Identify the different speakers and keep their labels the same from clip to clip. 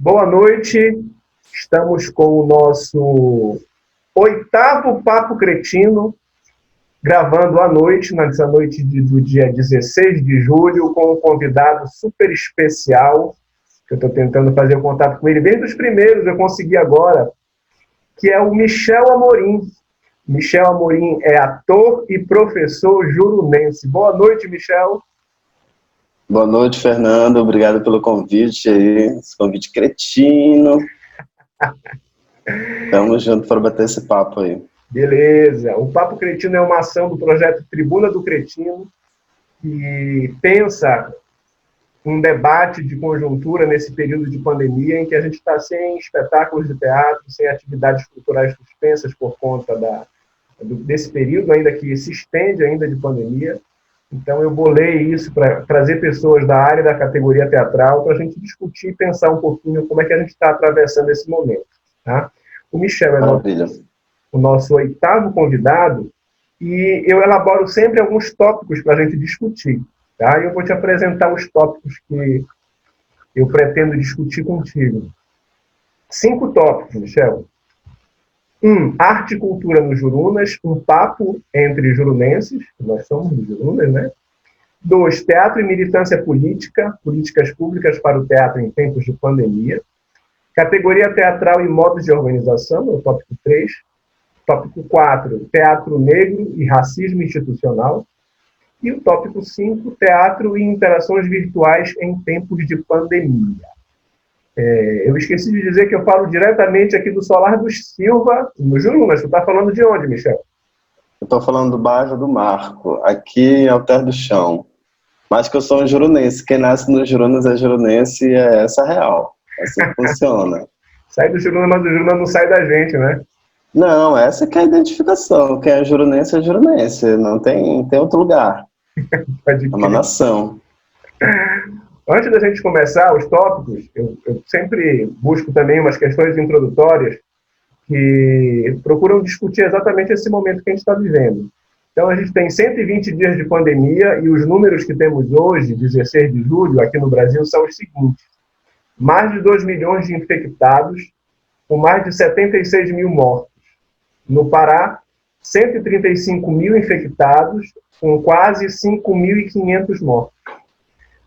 Speaker 1: Boa noite, estamos com o nosso 8º Papo Cretino, gravando à noite, nessa noite do dia 16 de julho, com um convidado super especial, que eu estou tentando fazer o contato com ele, desde os primeiros eu consegui agora, que é o Michel Amorim. Michel Amorim é ator e professor jurunense. Boa noite, Michel.
Speaker 2: Boa noite, Fernando. Obrigado pelo convite aí, esse convite cretino. Tamo junto para bater esse papo aí.
Speaker 1: Beleza. O Papo Cretino é uma ação do projeto Tribuna do Cretino, que pensa um debate de conjuntura nesse período de pandemia em que a gente está sem espetáculos de teatro, sem atividades culturais suspensas por conta desse período ainda que se estende ainda de pandemia. Então eu bolei isso para trazer pessoas da área da categoria teatral para a gente discutir e pensar um pouquinho como é que a gente está atravessando esse momento. Tá? O Michel é o nosso 8º convidado e eu elaboro sempre alguns tópicos para a gente discutir. Tá? E eu vou te apresentar os tópicos que eu pretendo discutir contigo. 5 tópicos, Michel. 1. Arte e cultura nos Jurunas, um papo entre jurunenses, nós somos jurunas, né? 2. Teatro e militância política, políticas públicas para o teatro em tempos de pandemia. Categoria teatral e modos de organização, é o tópico 3. Tópico 4, teatro negro e racismo institucional. E o tópico 5, teatro e interações virtuais em tempos de pandemia. Eu esqueci de dizer que eu falo diretamente aqui do Solar dos Silva, no Jurunas. Tu está falando de onde, Michel?
Speaker 2: Eu estou falando do bairro do Marco, aqui em Alter do Chão. Mas que eu sou um jurunense. Quem nasce no Jurunas é jurunense e é essa real. Assim que funciona.
Speaker 1: Sai do Jurunas, mas o Jurunas não sai da gente, né?
Speaker 2: Não, essa que é a identificação. Quem é jurunense, não tem outro lugar. É uma nação.
Speaker 1: Antes da gente começar os tópicos, eu sempre busco também umas questões introdutórias que procuram discutir exatamente esse momento que a gente está vivendo. Então, a gente tem 120 dias de pandemia e os números que temos hoje, 16 de julho, aqui no Brasil, são os seguintes. Mais de 2 milhões de infectados, com mais de 76 mil mortos. No Pará, 135 mil infectados, com quase 5.500 mortos.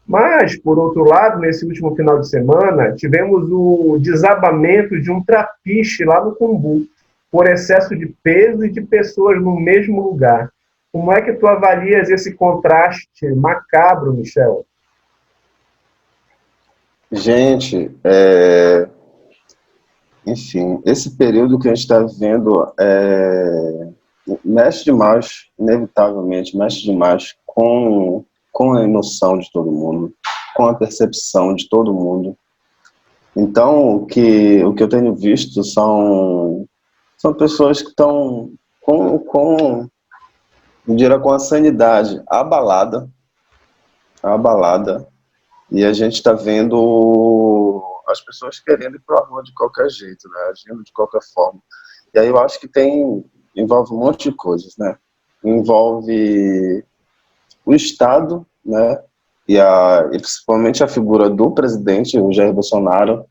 Speaker 1: Mas, por outro lado, nesse último final de semana, tivemos o desabamento de um trapiche lá no Cumbu, por excesso de peso e de pessoas no mesmo lugar. Como é que tu avalias esse contraste macabro, Michel?
Speaker 2: Gente, enfim, esse período que a gente está vivendo mexe demais, inevitavelmente, mexe demais com a emoção de todo mundo, com a percepção de todo mundo. Então, o que eu tenho visto são pessoas que estão com a sanidade abalada, e a gente está vendo as pessoas querendo ir para a rua de qualquer jeito, né? Agindo de qualquer forma. E aí eu acho que envolve um monte de coisas, né? Envolve o Estado, né, e principalmente a figura do presidente, o Jair Bolsonaro,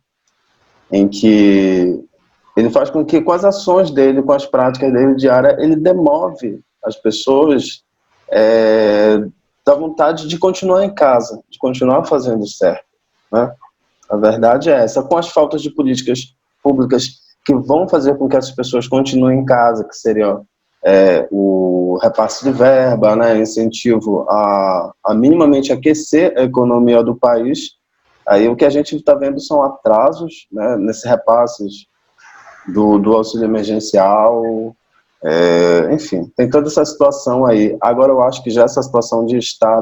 Speaker 2: em que ele faz com que, com as ações dele, com as práticas dele diárias, ele demove as pessoas da vontade de continuar em casa, de continuar fazendo certo, né? A verdade é essa, com as faltas de políticas públicas que vão fazer com que essas pessoas continuem em casa, que seria o repasse de verba, né, incentivo a minimamente aquecer a economia do país. Aí o que a gente está vendo são atrasos, né, nesses repasses do auxílio emergencial, enfim, tem toda essa situação aí. Agora eu acho que já essa situação de estar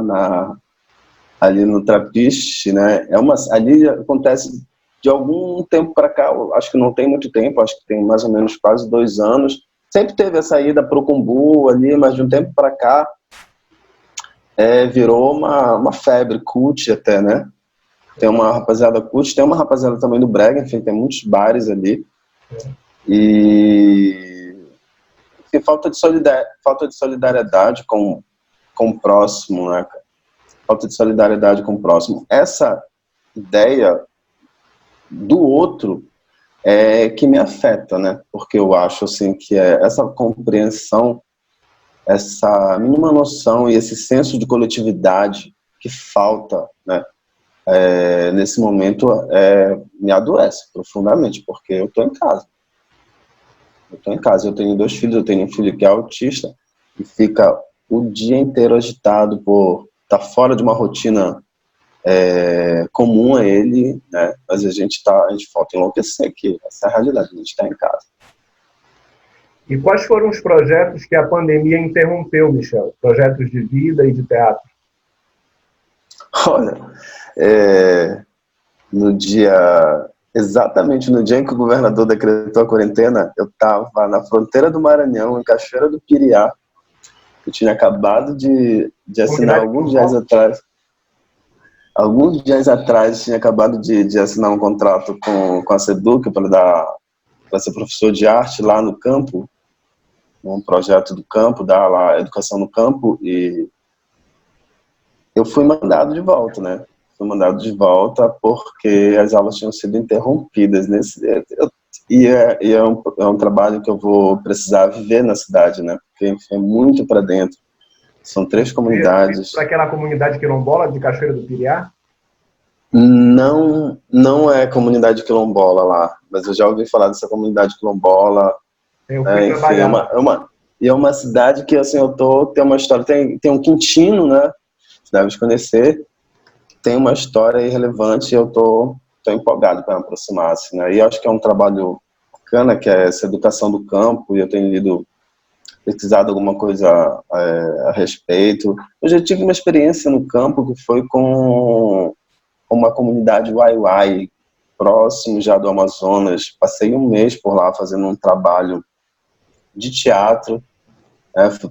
Speaker 2: ali no trapiche, né, ali acontece de algum tempo para cá, acho que não tem muito tempo, acho que tem mais ou menos quase 2 anos. Sempre teve essa ida para o Cumbu ali, mas de um tempo para cá virou uma febre cult até, né? Tem uma rapaziada cult, tem uma rapaziada também do Brega, enfim, tem muitos bares ali. E falta de solidariedade com o próximo, né? Falta de solidariedade com o próximo. Essa ideia do outro que me afeta, né? Porque eu acho assim que essa compreensão, essa mínima noção e esse senso de coletividade que falta, né? Nesse momento me adoece profundamente, porque eu estou em casa. Eu tenho 2 filhos, eu tenho um filho que é autista e fica o dia inteiro agitado por estar fora de uma rotina comum a ele, né? Mas a gente falta enlouquecer aqui, essa é a realidade, a gente está em casa.
Speaker 1: E quais foram os projetos que a pandemia interrompeu, Michel? Projetos de vida e de teatro?
Speaker 2: Olha, exatamente no dia em que o governador decretou a quarentena, eu estava na fronteira do Maranhão, em Cachoeira do Piriá. Eu tinha acabado de assinar alguns dias atrás, tinha acabado de assinar um contrato com a SEDUC para ser professor de arte lá no campo, um projeto do campo, dar lá educação no campo, e eu fui mandado de volta, né? Fui mandado de volta porque as aulas tinham sido interrompidas. É um trabalho que eu vou precisar viver na cidade, né? Porque é muito para dentro. São 3 comunidades.
Speaker 1: Para aquela comunidade quilombola de Cachoeira do Piriá?
Speaker 2: Não é comunidade quilombola lá, mas eu já ouvi falar dessa comunidade quilombola.
Speaker 1: Eu fui trabalhar.
Speaker 2: É uma cidade que, assim, tem uma história, tem um Quintino, né? Você deve conhecer. Tem uma história relevante e eu tô empolgado para me aproximar, assim, né? E eu acho que é um trabalho bacana, que é essa educação do campo, e eu tenho pesquisado alguma coisa a respeito. Eu já tive uma experiência no campo que foi com uma comunidade Waiwai, próximo já do Amazonas. Passei um mês por lá fazendo um trabalho de teatro,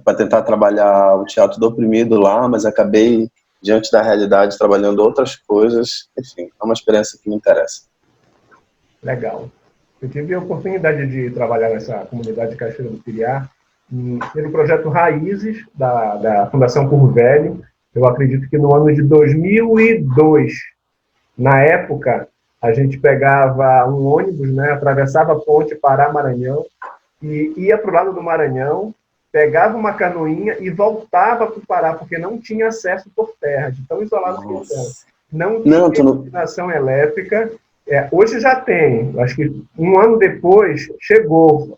Speaker 2: para tentar trabalhar o teatro do oprimido lá, mas acabei, diante da realidade, trabalhando outras coisas. Enfim, é uma experiência que me interessa.
Speaker 1: Legal. Eu tive a oportunidade de trabalhar nessa comunidade de Cachoeira do Piriá, pelo projeto Raízes, da Fundação Curro Velho. Eu acredito que no ano de 2002, na época, a gente pegava um ônibus, né, atravessava a ponte Pará-Maranhão e ia para o lado do Maranhão, pegava uma canoinha e voltava para o Pará, porque não tinha acesso por terra, de tão isolado que estava. Não tinha iluminação elétrica. Hoje já tem, acho que um ano depois chegou,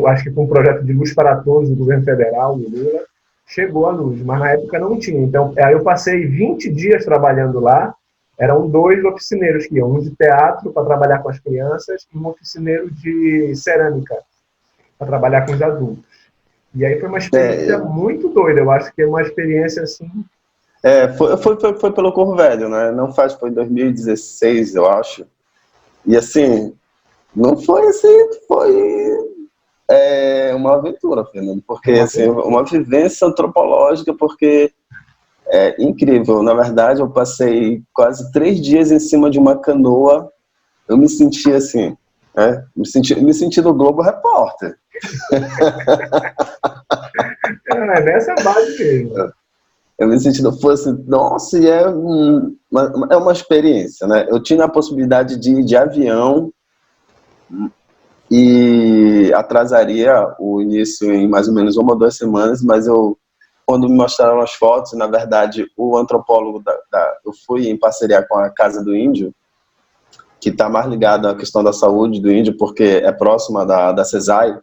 Speaker 1: acho que com um projeto de luz para todos do governo federal, do Lula, chegou a luz, mas na época não tinha. Então, aí eu passei 20 dias trabalhando lá. Eram 2 oficineiros que iam, um de teatro para trabalhar com as crianças e um oficineiro de cerâmica para trabalhar com os adultos. E aí foi uma experiência muito doida. Eu acho que é uma experiência assim.
Speaker 2: Foi pelo Curro Velho, né? Foi em 2016, eu acho. E assim, não foi assim, foi uma aventura, Fernando, porque assim, uma vivência antropológica, porque é incrível. Na verdade, eu passei quase 3 dias em cima de uma canoa. Eu me senti assim, né? Me senti no Globo Repórter.
Speaker 1: É nessa base mesmo.
Speaker 2: Eu me senti, nossa, e é uma experiência, né? Eu tinha a possibilidade de ir de avião e atrasaria o início em mais ou menos 1 ou 2 semanas, mas quando me mostraram as fotos, na verdade, o antropólogo eu fui em parceria com a Casa do Índio, que está mais ligado à questão da saúde do índio, porque é próxima da CESAI,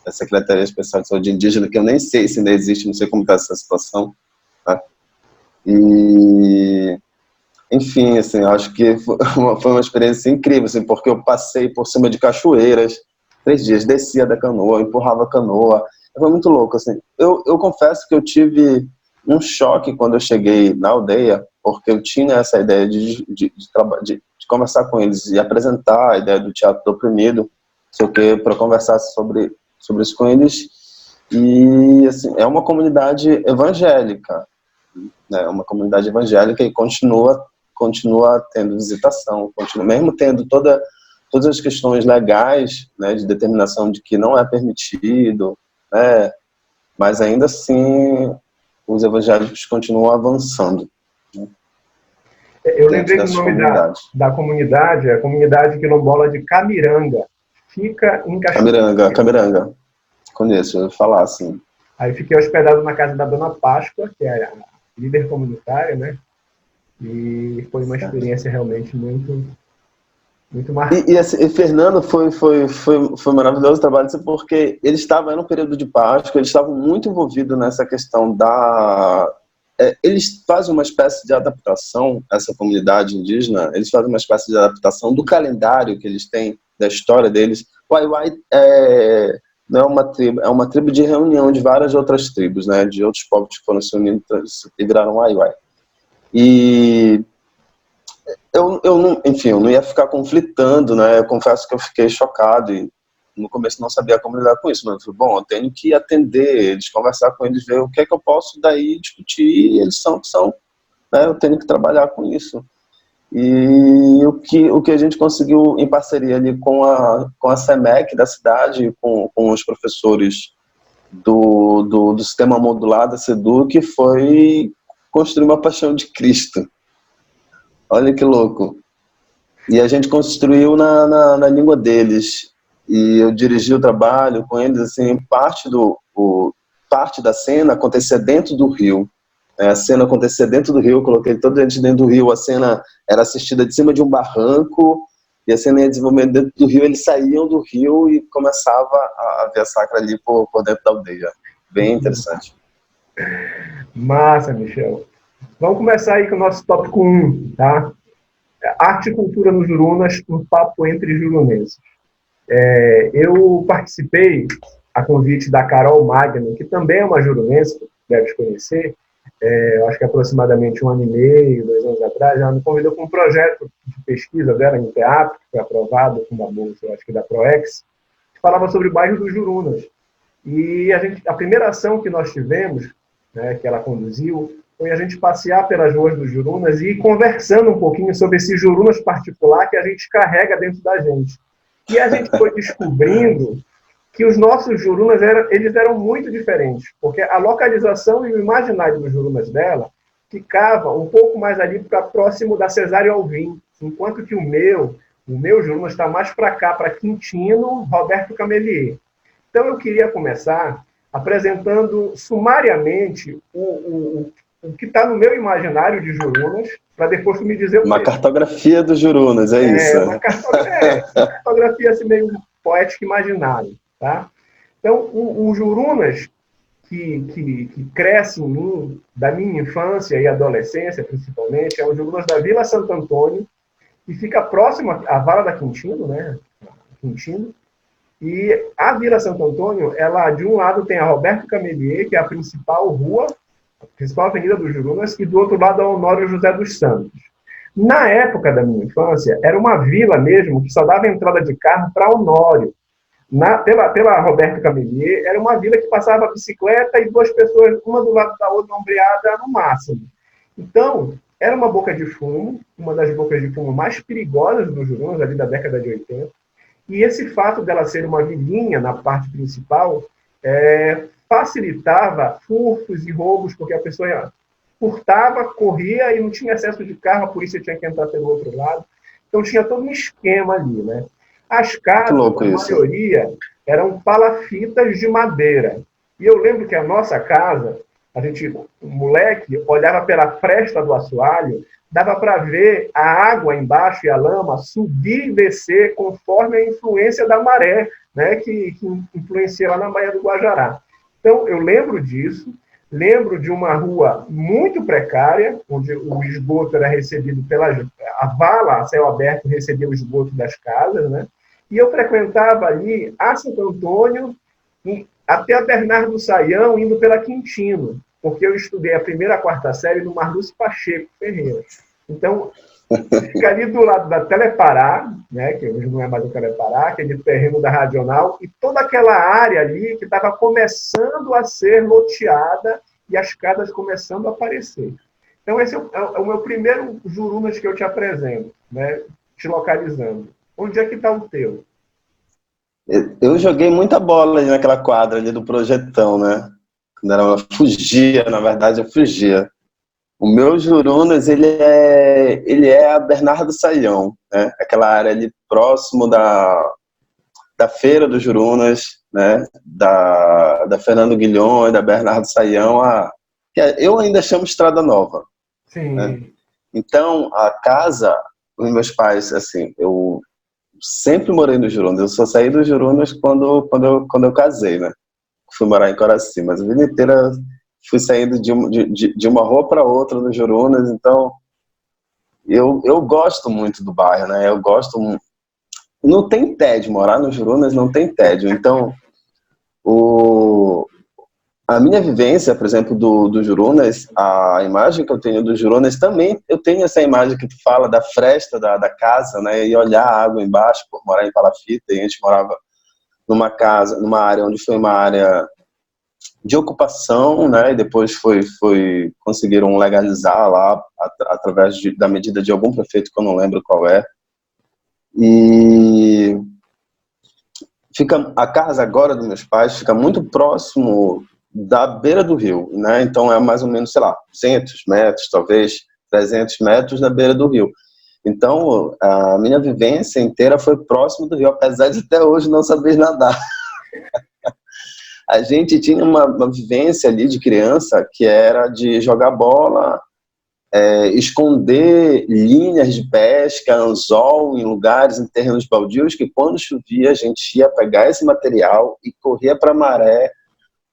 Speaker 2: da Secretaria Especial de Saúde Indígena, que eu nem sei se ainda existe, não sei como está essa situação. Tá? E, enfim, assim, acho que foi uma experiência incrível, assim, porque eu passei por cima de cachoeiras, 3 dias, descia da canoa, empurrava a canoa, foi muito louco, assim. Eu confesso que eu tive um choque quando eu cheguei na aldeia, porque eu tinha essa ideia de conversar com eles e apresentar a ideia do teatro do oprimido, sei o que, para conversar sobre isso com eles. E assim, é uma comunidade evangélica, né? Uma comunidade evangélica e continua tendo visitação, mesmo tendo todas as questões legais, né, de determinação de que não é permitido, né, mas ainda assim os evangélicos continuam avançando.
Speaker 1: Eu
Speaker 2: dentro
Speaker 1: lembrei do
Speaker 2: dessas
Speaker 1: nome
Speaker 2: comunidades.
Speaker 1: da comunidade, a comunidade quilombola de Camiranga. Fica em Cachoeira.
Speaker 2: Camiranga. Conheço, eu ia falar assim.
Speaker 1: Aí fiquei hospedado na casa da Dona Páscoa, que é a líder comunitária, né? E foi uma experiência realmente muito, muito marcante.
Speaker 2: E Fernando, foi maravilhoso o trabalho, porque eles estavam no período de Páscoa, eles estavam muito envolvidos nessa questão da... eles fazem uma espécie de adaptação, essa comunidade indígena, eles fazem uma espécie de adaptação do calendário que eles têm, da história deles. O Ai-Ai não é uma tribo, é uma tribo de reunião de várias outras tribos, né, de outros povos que foram se unindo e viraram Ai-Ai. E eu não ia ficar conflitando, né? Eu confesso que eu fiquei chocado e no começo não sabia como lidar com isso, mas eu falei, bom, eu tenho que atender eles, conversar com eles, ver o que é que eu posso daí discutir, e eles são, né? Eu tenho que trabalhar com isso. E o que a gente conseguiu em parceria ali com a SEMEC da cidade, com os professores do sistema modular da SEDUC, foi construir uma paixão de Cristo. Olha que louco. E a gente construiu na língua deles. E eu dirigi o trabalho com eles, assim, parte da cena acontecia dentro do rio. A cena acontecia dentro do rio, eu coloquei toda a gente dentro do rio, a cena era assistida de cima de um barranco, e a cena ia desenvolvendo dentro do rio, eles saíam do rio e começava a ver a sacra ali por dentro da aldeia. Bem interessante.
Speaker 1: Massa, Michel. Vamos começar aí com o nosso tópico 1, tá? Arte e cultura nos Jurunas, um papo entre jurunenses. Eu participei, a convite da Carol Magno, que também é uma jurunense, deve conhecer, eu acho que aproximadamente 1 ano e meio, 2 anos atrás, ela me convidou para um projeto de pesquisa dela em teatro, que foi aprovado com uma bolsa, eu acho que da ProEx, que falava sobre o bairro dos Jurunas. E a primeira ação que nós tivemos, né, que ela conduziu, foi a gente passear pelas ruas dos Jurunas e ir conversando um pouquinho sobre esse Jurunas particular que a gente carrega dentro da gente. E a gente foi descobrindo que os nossos Jurunas eles eram muito diferentes, porque a localização e o imaginário dos Jurunas dela ficava um pouco mais ali para próximo da Cesário Alvim, enquanto que o meu Jurunas está mais para cá, para Quintino, Roberto Camelier. Então eu queria começar apresentando sumariamente o que está no meu imaginário de Jurunas, para depois tu me dizer o que.
Speaker 2: Uma cartografia dos Jurunas, é isso?
Speaker 1: Uma cartografia assim, meio poética imaginária. Tá? Então, o Jurunas que cresce em mim, da minha infância e adolescência, principalmente, é o Jurunas da Vila Santo Antônio, que fica próximo à Vala da Quintino, né? Quintino. E a Vila Santo Antônio, ela, de um lado, tem a Roberto Camelier, que é a principal rua, a principal avenida dos Jurunas, e do outro lado, a Honório José dos Santos. Na época da minha infância, era uma vila mesmo, que só dava entrada de carro para Honório. Pela Roberto Camelier, era uma vila que passava a bicicleta e 2 pessoas, uma do lado da outra, ombreada no máximo. Então, era uma boca de fumo, uma das bocas de fumo mais perigosas dos Jurunas, ali da década de 80. E esse fato dela ser uma vilinha na parte principal facilitava furtos e roubos, porque a pessoa furtava, corria e não tinha acesso de carro, a polícia tinha que entrar pelo outro lado. Então tinha todo um esquema ali, né? As casas, a maioria, eram palafitas de madeira. E eu lembro que a nossa casa, a gente, moleque, olhava pela fresta do assoalho, dava para ver a água embaixo e a lama subir e descer conforme a influência da maré, né, que influencia lá na Baía do Guajará. Então, eu lembro disso, lembro de uma rua muito precária, onde o esgoto era recebido a vala a céu aberto recebia o esgoto das casas, né? E eu frequentava ali a Santo Antônio até a Bernardo Saião, indo pela Quintino, porque eu estudei a 1ª a 4ª série no Marlúcio Pacheco Ferreira. Então, fica ali do lado da Telepará, né, que hoje não é mais o Telepará, aquele terreno da Radional, e toda aquela área ali que estava começando a ser loteada e as casas começando a aparecer. Então, esse é o meu primeiro Jurunas que eu te apresento, né, te localizando. Onde é que está o teu?
Speaker 2: Eu joguei muita bola ali naquela quadra ali do projetão, né? Quando eu fugia, na verdade, eu fugia. O meu Jurunas, ele é a Bernardo Saião, né? Aquela área ali próximo da Feira do Jurunas, né? Da Fernando Guilhom e da Bernardo Saião, eu ainda chamo Estrada Nova, né?
Speaker 1: Sim.
Speaker 2: Então, a casa, os meus pais, assim, eu sempre morei no Jurunas. Eu só saí do Jurunas quando eu casei, né? Fui morar em Coraci, mas a vida inteira fui saindo de uma rua para outra no Jurunas. Então, eu gosto muito do bairro, né? Eu gosto. Não tem tédio, morar no Jurunas não tem tédio. Então, a minha vivência, por exemplo, do Jurunas, a imagem que eu tenho do Jurunas também, eu tenho essa imagem que tu fala da fresta da casa, né? E olhar a água embaixo, por morar em Palafita, e a gente morava numa casa, numa área onde foi uma área de ocupação, né? E depois conseguiram legalizar lá através da medida de algum prefeito que eu não lembro qual é. E a casa agora dos meus pais fica muito próximo da beira do rio, né? Então é mais ou menos, sei lá, 200 metros, talvez 300 metros da beira do rio. Então a minha vivência inteira foi próximo do rio, apesar de até hoje não saber nadar. A gente tinha uma vivência ali de criança que era de jogar bola, esconder linhas de pesca, anzol em lugares, em terrenos baldios, que quando chovia a gente ia pegar esse material e corria para a maré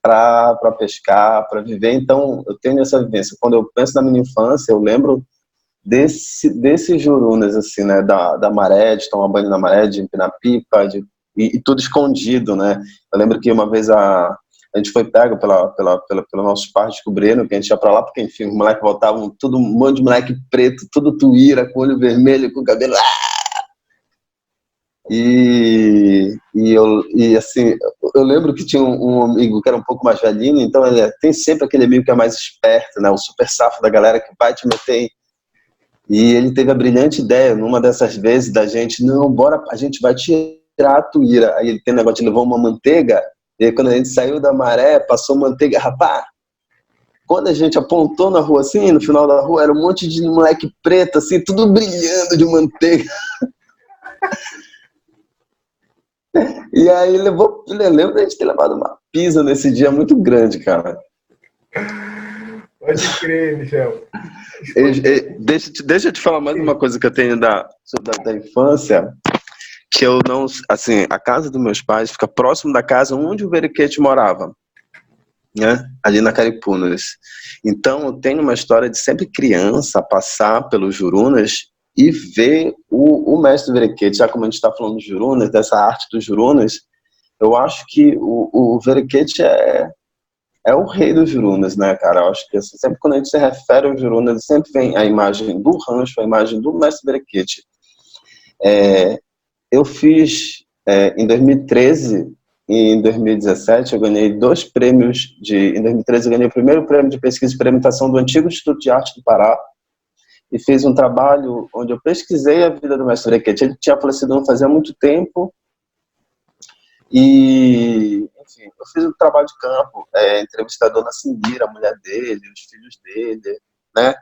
Speaker 2: para pescar, para viver. Então eu tenho essa vivência. Quando eu penso na minha infância, eu lembro desses Jurunas, assim, né, da maré, de tomar banho na maré, de empinar pipa, e tudo escondido, né? Eu lembro que uma vez a gente foi pego pelo nosso pai, descobrindo que a gente ia pra lá, porque, enfim, os moleques voltavam, tudo, um monte de moleque preto, tudo tuíra, com olho vermelho, com cabelo... Assim, eu lembro que tinha um amigo que era um pouco mais velhinho, então tem sempre aquele amigo que é mais esperto, né? O super safo da galera que vai te meter. E ele teve a brilhante ideia, numa dessas vezes, da gente, não, bora, a gente vai tirar a tuíra. Aí ele tem um negócio de levar uma manteiga, e aí quando a gente saiu da maré, passou manteiga, rapaz, quando a gente apontou na rua assim, no final da rua, era um monte de moleque preto, assim, tudo brilhando de manteiga. E aí eu lembro da gente ter levado uma pisa nesse dia muito grande, cara.
Speaker 1: Pode crer, Michel.
Speaker 2: Deixa eu te falar mais uma coisa que eu tenho da infância, que eu não... Assim, a casa dos meus pais fica próximo da casa onde o Veriquete morava, né? Ali na Caripunas. Então, eu tenho uma história de sempre criança passar pelos Jurunas e ver o mestre Veriquete. Já como a gente está falando de Jurunas, dessa arte dos Jurunas, eu acho que o Veriquete é o rei dos Jurunas, né, cara? Eu acho que assim, sempre quando a gente se refere aos Jurunas, sempre vem a imagem do rancho, a imagem do mestre Veriquete. Eu fiz, em 2013 e em 2017, eu ganhei 2 prêmios em 2013 eu ganhei o primeiro prêmio de pesquisa e experimentação do antigo Instituto de Arte do Pará, e fiz um trabalho onde eu pesquisei a vida do mestre Veriquete. Ele tinha falecido não fazia muito tempo, e, enfim, eu fiz um trabalho de campo, entrevistei a dona Cindira, a mulher dele, os filhos dele, né?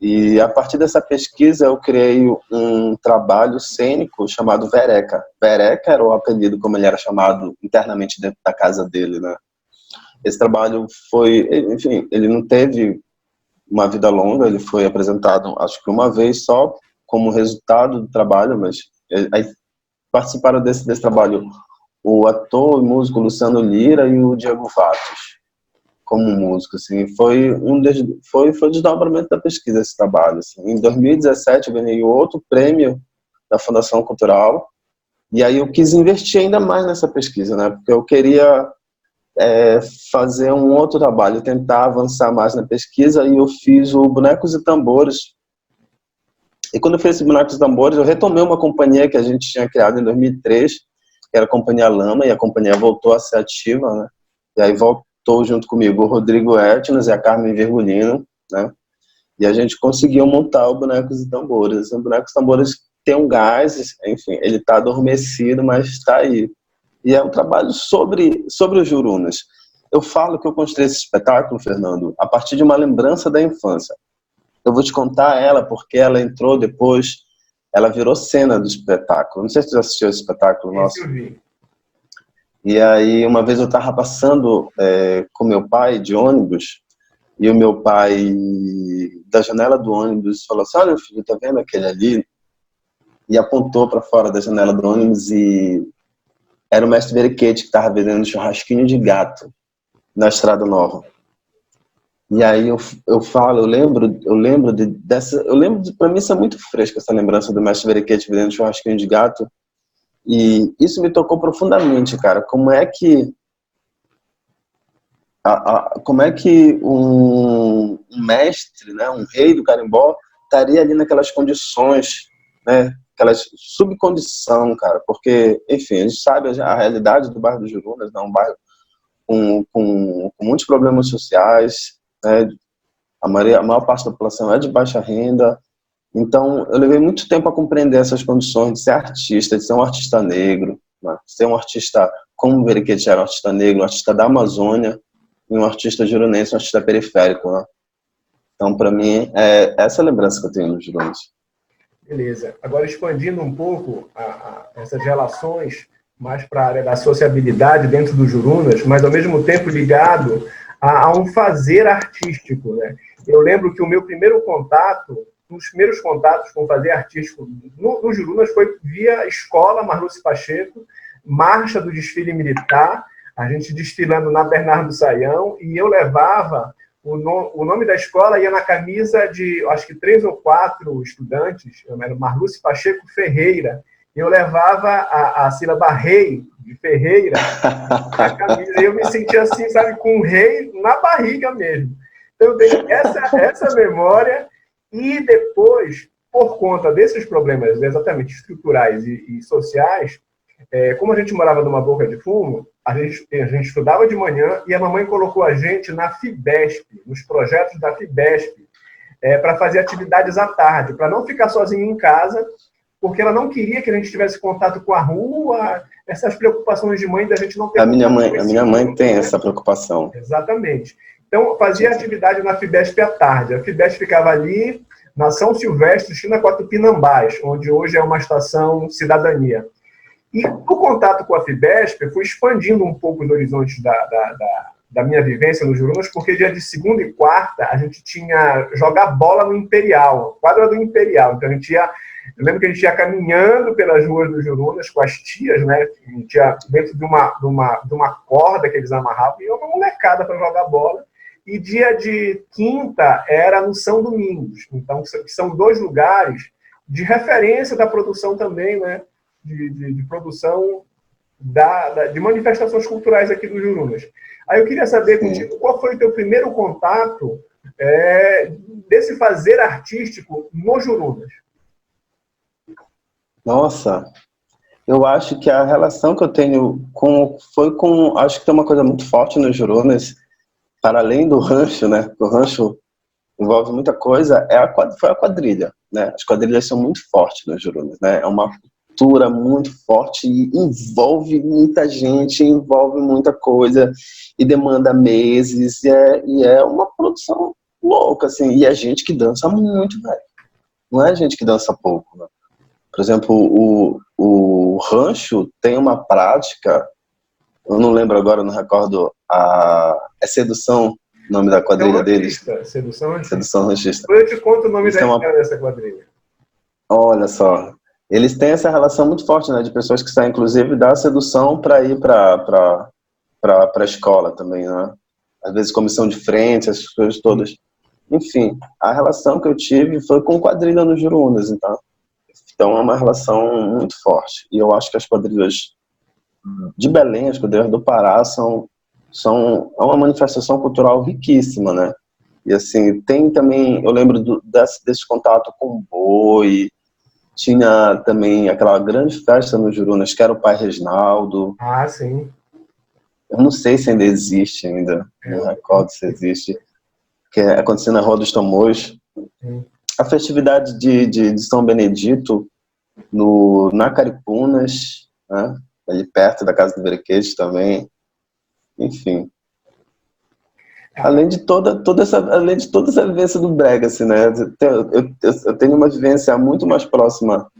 Speaker 2: E a partir dessa pesquisa eu criei um trabalho cênico chamado Vereca. Vereca era o apelido como ele era chamado internamente dentro da casa dele, né? Esse trabalho foi, enfim, ele não teve uma vida longa, ele foi apresentado acho que uma vez só como resultado do trabalho, mas aí participaram desse trabalho o ator e músico Luciano Lira e o Diego Vatos, como músico, assim, foi o desdobramento da pesquisa esse trabalho, assim. Em 2017 eu ganhei outro prêmio da Fundação Cultural, e aí eu quis investir ainda mais nessa pesquisa, né, porque eu queria fazer um outro trabalho, tentar avançar mais na pesquisa, e eu fiz o Bonecos e Tambores. E quando eu fiz esse Bonecos e Tambores, eu retomei uma companhia que a gente tinha criado em 2003, que era a Companhia Lama, e a companhia voltou a ser ativa, né? E aí voltou junto comigo o Rodrigo Etnos e a Carmen Virgulino, né? E a gente conseguiu montar o Bonecos e Tambores. O Bonecos e Tambores tem um gás, enfim, ele está adormecido, mas está aí. E é um trabalho sobre os Jurunas. Eu falo que eu construí esse espetáculo, Fernando, a partir de uma lembrança da infância. eu vou te contar ela, porque ela entrou depois, ela virou cena do espetáculo. Não sei se você já assistiu esse espetáculo nosso.
Speaker 1: Esse eu vi.
Speaker 2: E aí, uma vez eu estava passando com meu pai de ônibus, e o meu pai, da janela do ônibus, falou assim: olha, filho, tá vendo aquele ali? E apontou para fora da janela do ônibus e era o mestre Berequete que estava vendendo churrasquinho de gato na Estrada Nova. E aí eu falo, eu lembro dessa, para mim isso é muito fresco, essa lembrança do mestre Berequete vendendo churrasquinho de gato. E isso me tocou profundamente, cara. Como é que um mestre, né, um rei do carimbó, estaria ali naquelas condições, né, aquelas subcondição, cara, porque, enfim, a gente sabe a realidade do bairro do Jurunas, né, um bairro com muitos problemas sociais, né, a maior parte da população é de baixa renda. Então, eu levei muito tempo a compreender essas condições de ser artista, de ser um artista negro, né? Ser um artista como o Berequete era um artista negro, um artista da Amazônia, e um artista jurunense, um artista periférico, né? Então, para mim, é essa lembrança que eu tenho nos Jurunas.
Speaker 1: Beleza. Agora, expandindo um pouco essas relações mais para a área da sociabilidade dentro do Jurunas, mas ao mesmo tempo ligado a um fazer artístico, né? Eu lembro que o meu primeiro contato, um dos primeiros contatos com fazer artístico no Jurunas foi via escola Marluce Pacheco, marcha do desfile militar, a gente desfilando na Bernardo Saião, e eu levava o nome da escola, ia na camisa de, acho que 3 ou 4 estudantes, era Marluce Pacheco Ferreira, e eu levava a sílaba rei de Ferreira na camisa, e eu me sentia assim, sabe, com um rei na barriga mesmo. Então eu tenho essa memória, e depois, por conta desses problemas exatamente estruturais e sociais, como a gente morava numa boca de fumo, a gente estudava de manhã e a mamãe colocou a gente na FIBESP, nos projetos da FIBESP, para fazer atividades à tarde, para não ficar sozinho em casa, porque ela não queria que a gente tivesse contato com a rua, essas preocupações de mãe da gente não ter
Speaker 2: a minha mãe tem essa preocupação.
Speaker 1: Exatamente. Então, fazia atividade na FIBESP à tarde. A FIBESP ficava ali na São Silvestre, esquina com a Tupinambás, onde hoje é uma estação cidadania. E o contato com a FIBESP foi expandindo um pouco os horizontes da minha vivência no Jurunas, porque dia de segunda e quarta a gente tinha jogar bola no Imperial, quadra do Imperial. Então eu lembro que a gente ia caminhando pelas ruas do Jurunas com as tias, né? A gente ia dentro de uma corda que eles amarravam, e uma molecada para jogar bola. E dia de quinta era no São Domingos. Então, são 2 lugares de referência da produção também, né? De produção de manifestações culturais aqui do Jurunas. Aí eu queria saber contigo, qual foi o teu primeiro contato desse fazer artístico no Jurunas?
Speaker 2: Nossa, eu acho que a relação que eu tenho acho que tem uma coisa muito forte no Jurunas, para além do rancho, né? O rancho envolve muita coisa, foi a quadrilha, né? As quadrilhas são muito fortes no Jurunas, né? É uma cultura muito forte e envolve muita gente, envolve muita coisa e demanda meses, e é uma produção louca, assim, e é gente que dança muito, velho. Não é gente que dança pouco, né? Por exemplo, o rancho tem uma prática, eu não lembro agora, não recordo, é Sedução, o nome da quadrilha deles.
Speaker 1: Sedução
Speaker 2: Ranchista.
Speaker 1: Eu te conto o nome dessa quadrilha.
Speaker 2: Olha só, eles têm essa relação muito forte, né, de pessoas que saem, inclusive, da sedução para ir para a escola também, né? Às vezes comissão de frente, essas coisas todas. Enfim, a relação que eu tive foi com quadrilha no Jurunas, então é uma relação muito forte. E eu acho que as quadrilhas de Belém, as quadrilhas do Pará é uma manifestação cultural riquíssima, né? E assim, tem também, eu lembro desse contato com o boi, tinha também aquela grande festa no Jurunas, que era o Pai Reginaldo.
Speaker 1: Ah, sim.
Speaker 2: Eu não sei se ainda existe ainda, não recordo se existe, que acontecia na Rua dos Tamoios. A festividade de São Benedito, na Caripunas, né? Ali perto da Casa do Berequete também, enfim. Além de toda essa vivência do brega, assim, né? Eu tenho uma vivência muito mais próxima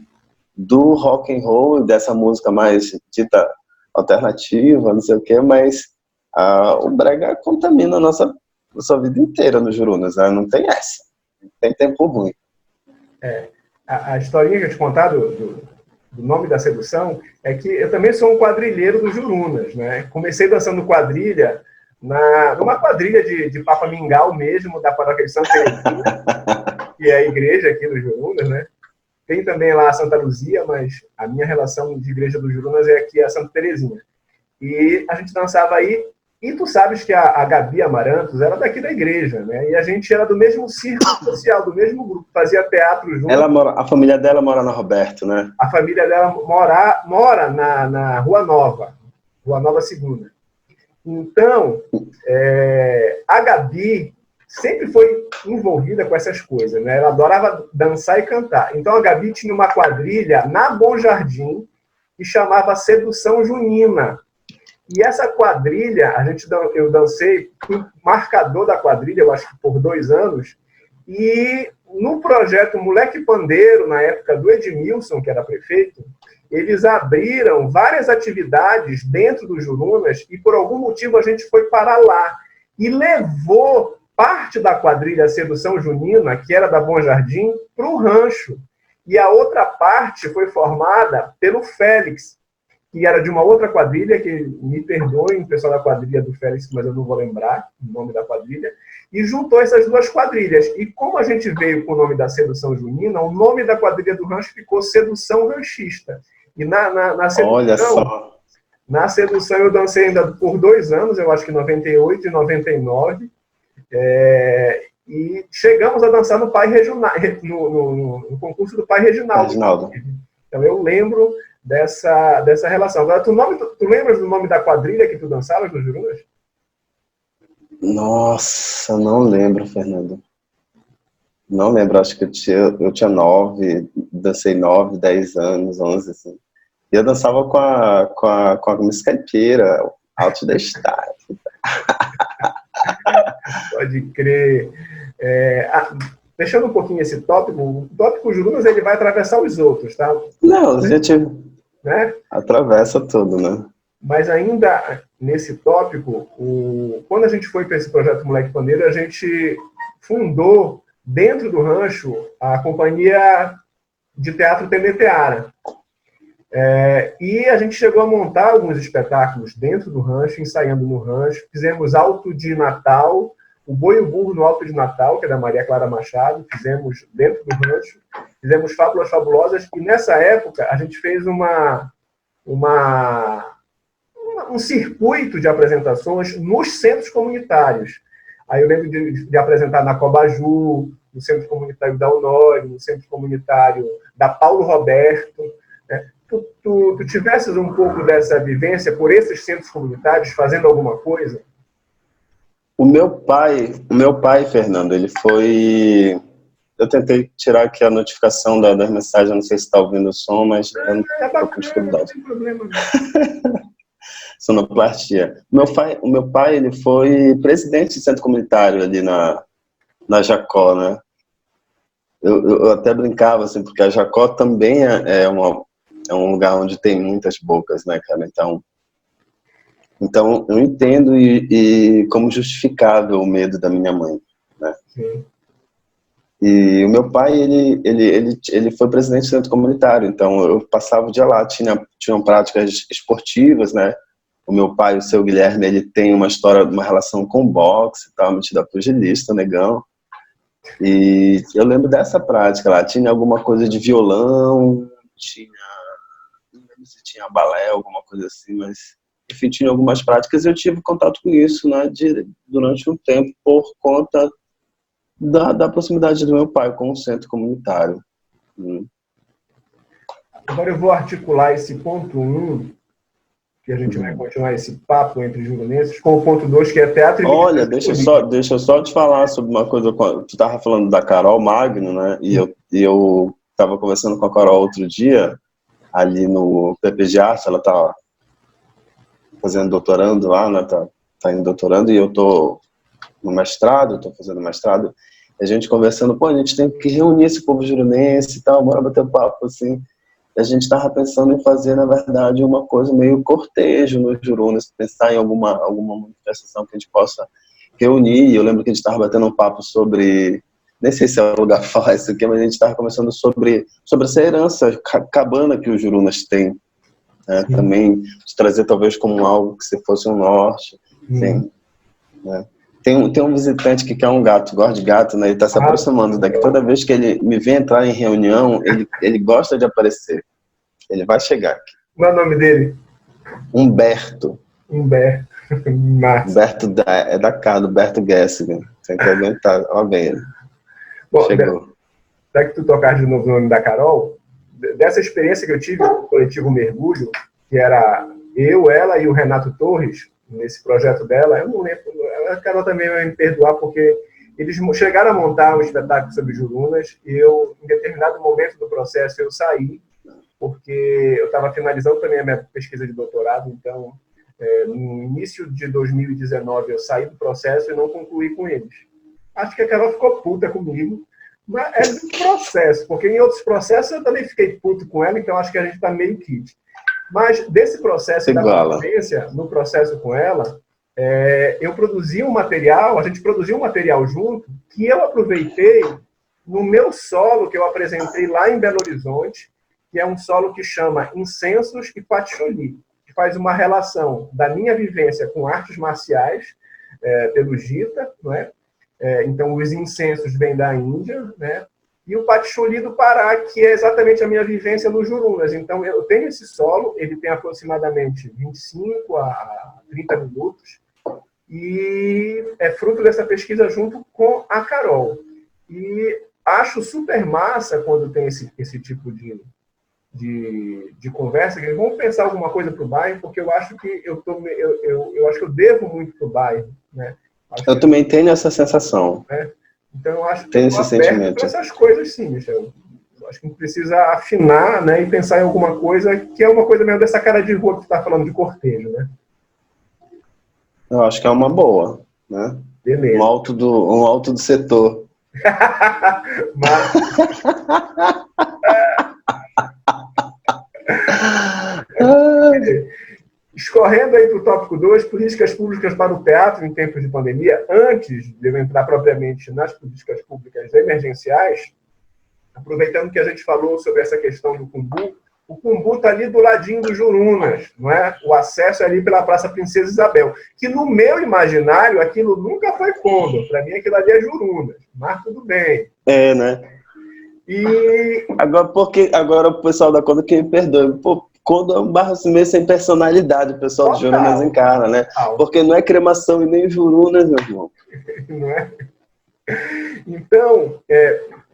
Speaker 2: do rock and roll, dessa música mais dita alternativa, não sei o quê, mas o brega contamina a nossa vida inteira no Jurunas, né? Não tem essa. Não tem tempo ruim.
Speaker 1: A historinha que eu te contar do nome da sedução é que eu também sou um quadrilheiro do Jurunas, né? Comecei dançando quadrilha numa quadrilha de Papa Mingau mesmo, da paróquia de Santa Terezinha, que é a igreja aqui do Jurunas, né? Tem também lá a Santa Luzia, mas a minha relação de igreja do Jurunas é aqui a Santa Terezinha. E a gente dançava aí, e tu sabes que a Gabi Amarantos era daqui da igreja, né? E a gente era do mesmo círculo social, do mesmo grupo, fazia teatro junto.
Speaker 2: A família dela mora na Roberto, né?
Speaker 1: A família dela mora na Rua Nova 2ª. Então, a Gabi sempre foi envolvida com essas coisas, né? Ela adorava dançar e cantar. Então, a Gabi tinha uma quadrilha na Bom Jardim que chamava Sedução Junina. E essa quadrilha, eu dancei, fui marcador da quadrilha, eu acho que por 2 anos, e no projeto Moleque Pandeiro, na época do Edmilson, que era prefeito, eles abriram várias atividades dentro do Jurunas e por algum motivo a gente foi para lá e levou parte da quadrilha Sedução Junina, que era da Bom Jardim, para o rancho. E a outra parte foi formada pelo Félix, que era de uma outra quadrilha, que me perdoem, o pessoal da quadrilha do Félix, mas eu não vou lembrar o nome da quadrilha, e juntou essas 2 quadrilhas. E como a gente veio com o nome da Sedução Junina, o nome da quadrilha do rancho ficou Sedução Ranchista. E na sedução,
Speaker 2: olha só.
Speaker 1: Na sedução eu dancei ainda por 2 anos, eu acho que 98 e 99, e chegamos a dançar no Pai Regional, no concurso do Pai Reginaldo. Então eu lembro dessa relação. Agora, tu lembras do nome da quadrilha que tu dançavas no Jurunas?
Speaker 2: Nossa, não lembro, Fernando. Não lembro, acho que eu tinha 9, dancei 9, 10 anos, 11, assim. E eu dançava com a Miss Caipira, Alto da Estátua.
Speaker 1: Pode crer. Deixando um pouquinho esse tópico, o tópico Jurunas, ele vai atravessar os outros, tá?
Speaker 2: Não, a gente atravessa tudo, né?
Speaker 1: Mas ainda nesse tópico, quando a gente foi para esse projeto Moleque Pandeiro, a gente fundou, dentro do rancho, a companhia de teatro Teneteara. E a gente chegou a montar alguns espetáculos dentro do rancho, ensaiando no rancho. Fizemos Alto de Natal, o Boi e o Burro no Alto de Natal, que é da Maria Clara Machado, fizemos dentro do rancho. Fizemos Fábulas Fabulosas, e nessa época a gente fez um circuito de apresentações nos centros comunitários. Aí eu lembro de apresentar na Cobaju, no Centro Comunitário da Honório, no Centro Comunitário da Paulo Roberto. Né? Tu tivesses um pouco dessa vivência por esses centros comunitários, fazendo alguma coisa?
Speaker 2: O meu pai, Fernando, ele foi... Eu tentei tirar aqui a notificação das mensagens, não sei se está ouvindo o som, mas eu não estou com dificuldade.
Speaker 1: Não tem problema.
Speaker 2: Sonoplastia. O meu pai, ele foi presidente de centro comunitário ali na Jacó, né? Eu até brincava, assim, porque a Jacó também é um lugar onde tem muitas bocas, né, cara? Então eu entendo e como justificável o medo da minha mãe, né?
Speaker 1: Sim.
Speaker 2: E o meu pai, ele foi presidente do centro comunitário, então eu passava o dia lá, tinham práticas esportivas, né? O meu pai, o seu Guilherme, ele tem uma história, uma relação com boxe e tal, metido a pugilista, negão. E eu lembro dessa prática lá, tinha alguma coisa de violão, não lembro se tinha balé, alguma coisa assim, mas enfim, tinha algumas práticas e eu tive contato com isso, né, durante um tempo, por conta da proximidade do meu pai com o centro comunitário.
Speaker 1: Agora eu vou articular esse ponto 1, que a gente vai continuar esse papo entre jurunenses, com o ponto 2, que é teatro e...
Speaker 2: Olha, deixa eu só te falar sobre uma coisa. Tu estava falando da Carol Magno, né? E eu estava conversando com a Carol outro dia, ali no PP de Arte, ela tá fazendo doutorando lá, né? Tá indo doutorando, e eu tô no mestrado, estou fazendo mestrado, a gente conversando, pô, a gente tem que reunir esse povo jurunense e tal, bora bater um papo, assim. A gente estava pensando em fazer, na verdade, uma coisa meio cortejo nos Jurunas, pensar em alguma manifestação que a gente possa reunir. Eu lembro que a gente estava batendo um papo sobre, nem sei se é o lugar para falar isso aqui, mas a gente estava conversando sobre essa herança cabana que os Jurunas têm, né? Também de trazer talvez como algo que se fosse um norte, assim, né? Tem um visitante que quer um gato, gosta de gato, né? Ele está se aproximando daqui. Toda vez que ele me vê entrar em reunião, ele gosta de aparecer. Ele vai chegar aqui.
Speaker 1: Qual é o nome dele?
Speaker 2: Humberto.
Speaker 1: Humberto.
Speaker 2: Humberto é da casa, Humberto Gessinger. Tem que aguentar. Ó, bem ele.
Speaker 1: Bom,
Speaker 2: chegou.
Speaker 1: Já que tu tocaste de novo o nome da Carol, dessa experiência que eu tive no coletivo Mergulho, que era eu, ela e o Renato Torres, nesse projeto dela, eu não lembro, a Carol também vai me perdoar, porque eles chegaram a montar um espetáculo sobre Jurunas, e eu, em determinado momento do processo, eu saí, porque eu estava finalizando também a minha pesquisa de doutorado, então, no início de 2019, eu saí do processo e não concluí com eles. Acho que a Carol ficou puta comigo, mas é do processo, porque em outros processos eu também fiquei puto com ela, então acho que a gente está meio kit. Mas desse processo da convivência, no processo com ela, eu produzi um material, a gente produziu um material junto, que eu aproveitei no meu solo que eu apresentei lá em Belo Horizonte, que é um solo que chama Incensos e Patchouli, que faz uma relação da minha vivência com artes marciais, pelo Gita, não é? Então, os incensos vêm da Índia, né? E o patchouli do Pará, que é exatamente a minha vivência no Jurunas. Então, eu tenho esse solo, ele tem aproximadamente 25 a 30 minutos, e é fruto dessa pesquisa junto com a Carol. E acho super massa quando tem esse tipo de conversa, que vamos pensar alguma coisa para o bairro, porque eu acho que eu acho que eu devo muito para o bairro, né?
Speaker 2: Eu também tenho essa sensação.
Speaker 1: Então, eu acho que
Speaker 2: tem esse sentimento
Speaker 1: para essas coisas, sim, Michel. Eu acho que a gente precisa afinar, né, e pensar em alguma coisa que é uma coisa meio dessa cara de rua que você está falando de cortejo, né?
Speaker 2: Eu acho que é uma boa, né?
Speaker 1: Beleza.
Speaker 2: Um alto do setor.
Speaker 1: Mas... Escorrendo aí para o tópico 2, políticas públicas para o teatro em tempos de pandemia, antes de eu entrar propriamente nas políticas públicas emergenciais, aproveitando que a gente falou sobre essa questão do Cumbu, o Cumbu está ali do ladinho do Jurunas, não é? O acesso é ali pela Praça Princesa Isabel, que no meu imaginário aquilo nunca foi Condor, para mim aquilo ali é Jurunas, mas tudo bem.
Speaker 2: Né?
Speaker 1: E...
Speaker 2: Agora o pessoal da Condor que me perdoe, pô, Condor é um barro assim, meio sem personalidade, o pessoal de Jurunas encara, né? Porque não é cremação e nem Jurunas, meu irmão.
Speaker 1: Não é? Então,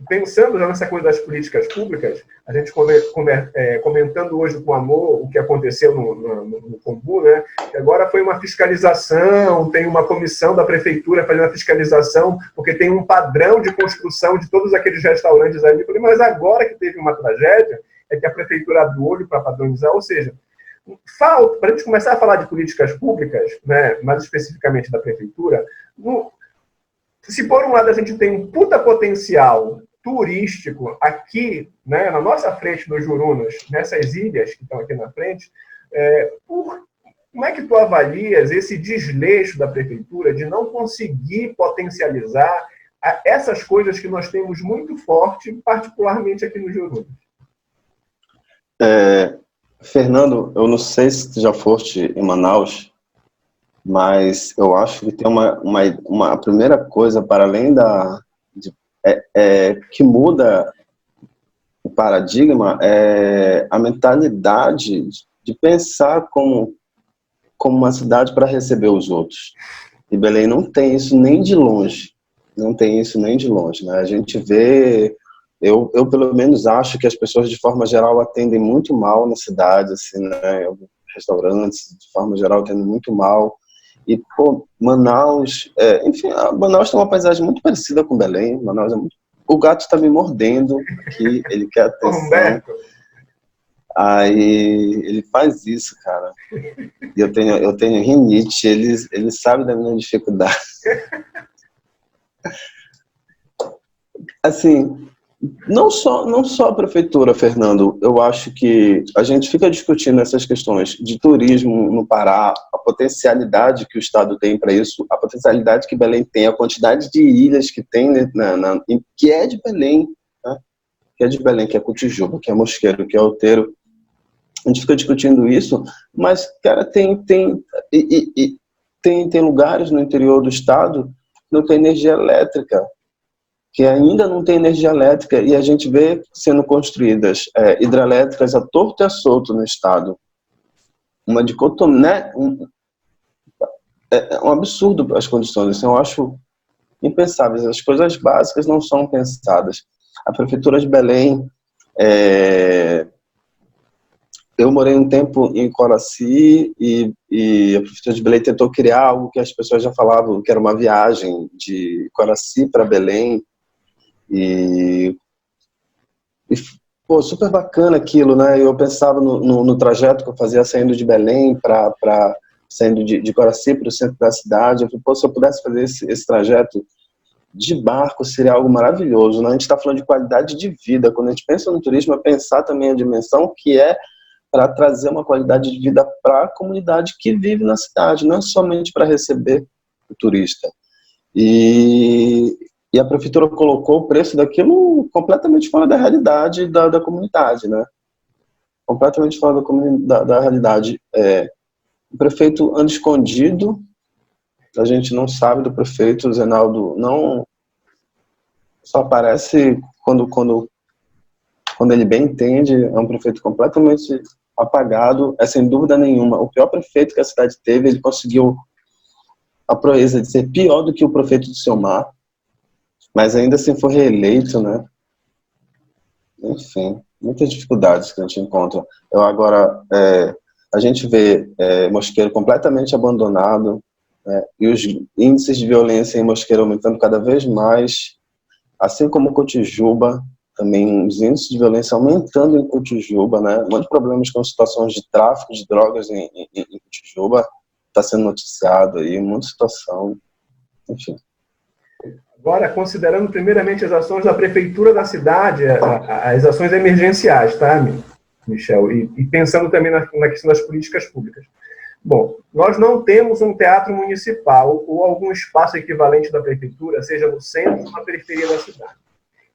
Speaker 1: pensando já nessa coisa das políticas públicas, a gente comentando hoje com amor o que aconteceu no Cumbu, né? Que agora foi uma fiscalização, tem uma comissão da prefeitura fazendo a fiscalização, porque tem um padrão de construção de todos aqueles restaurantes ali. Mas agora que teve uma tragédia, é que a prefeitura abre o olho para padronizar, ou seja, falta, para a gente começar a falar de políticas públicas, né, mais especificamente da prefeitura, se por um lado a gente tem um puta potencial turístico aqui, né, na nossa frente nos Jurunas, nessas ilhas que estão aqui na frente, como é que tu avalias esse desleixo da prefeitura de não conseguir potencializar essas coisas que nós temos muito forte, particularmente aqui no Jurunas?
Speaker 2: Fernando, eu não sei se tu já foste em Manaus, mas eu acho que tem uma primeira coisa, para além que muda o paradigma, é a mentalidade de pensar como uma cidade para receber os outros. E Belém não tem isso nem de longe. Não tem isso nem de longe, né? A gente vê... Eu pelo menos acho que as pessoas, de forma geral, atendem muito mal na cidade, assim, né? Restaurantes, de forma geral, atendem muito mal. E, pô, Manaus... enfim, Manaus tem uma paisagem muito parecida com Belém. Manaus é muito... O gato está me mordendo aqui, ele quer atenção. Aí ele faz isso, cara. E eu tenho rinite, ele sabe da minha dificuldade. Assim, não só a prefeitura, Fernando, eu acho que a gente fica discutindo essas questões de turismo no Pará, a potencialidade que o Estado tem para isso, a potencialidade que Belém tem, a quantidade de ilhas que tem, né, que é de Belém, né? Que é de Belém, que é Cotijuba, que é Mosqueiro, que é Outeiro. A gente fica discutindo isso, mas, cara, tem lugares no interior do Estado que não tem energia elétrica, que ainda não tem energia elétrica, e a gente vê sendo construídas hidrelétricas a torto e a solto no Estado. Uma dicotomia, né? É um absurdo as condições, assim, eu acho impensáveis. As coisas básicas não são pensadas. A Prefeitura de Belém, eu morei um tempo em Coraci e a Prefeitura de Belém tentou criar algo que as pessoas já falavam, que era uma viagem de Coraci para Belém, e pô, super bacana aquilo, né? Eu pensava no trajeto que eu fazia saindo de Belém saindo de Coraci para o centro da cidade. Eu falei, pô, se eu pudesse fazer esse trajeto de barco, seria algo maravilhoso, né? A gente está falando de qualidade de vida. Quando a gente pensa no turismo, é pensar também a dimensão que é para trazer uma qualidade de vida para a comunidade que vive na cidade, não é somente para receber o turista. E a prefeitura colocou o preço daquilo completamente fora da realidade da comunidade, né? Completamente fora da realidade. O prefeito anda escondido, a gente não sabe do prefeito. O Zenaldo não só aparece quando ele bem entende. É um prefeito completamente apagado, sem dúvida nenhuma. O pior prefeito que a cidade teve, ele conseguiu a proeza de ser pior do que o prefeito do Silmar, mas ainda assim foi reeleito, né? Enfim, muitas dificuldades que a gente encontra. Agora, a gente vê Mosqueiro completamente abandonado, né? E os índices de violência em Mosqueiro aumentando cada vez mais, assim como Cotijuba, também os índices de violência aumentando em Cotijuba, né? Muitos problemas com situações de tráfico de drogas em Cotijuba, está sendo noticiado aí, muita situação, enfim.
Speaker 1: Agora, considerando primeiramente as ações da prefeitura da cidade, as ações emergenciais, tá, Michel? E pensando também na questão das políticas públicas. Bom, nós não temos um teatro municipal ou algum espaço equivalente da prefeitura, seja no centro ou na periferia da cidade.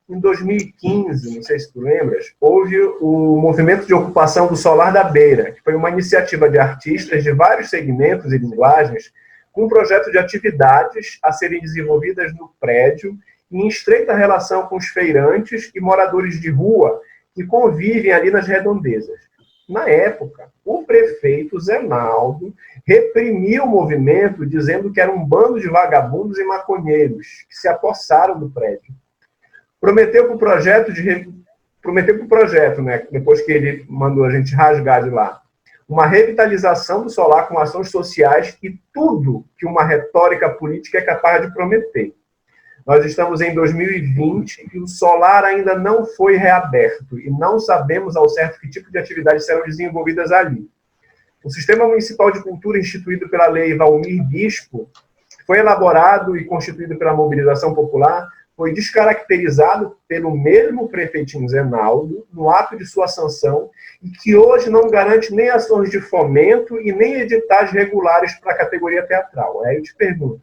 Speaker 1: Em 2015, não sei se tu lembras, houve o movimento de ocupação do Solar da Beira, que foi uma iniciativa de artistas de vários segmentos e linguagens, com um projeto de atividades a serem desenvolvidas no prédio, em estreita relação com os feirantes e moradores de rua que convivem ali nas redondezas. Na época, o prefeito Zenaldo reprimiu o movimento, dizendo que era um bando de vagabundos e maconheiros que se apossaram do prédio. Prometeu para o projeto, né, depois que ele mandou a gente rasgar de lá, uma revitalização do solar com ações sociais e tudo que uma retórica política é capaz de prometer. Nós estamos em 2020 e o solar ainda não foi reaberto e não sabemos ao certo que tipo de atividades serão desenvolvidas ali. O Sistema Municipal de Cultura, instituído pela Lei Valmir Bispo, foi elaborado e constituído pela mobilização popular, foi descaracterizado pelo mesmo prefeitinho Zenaldo no ato de sua sanção e que hoje não garante nem ações de fomento e nem editais regulares para a categoria teatral. Aí eu te pergunto,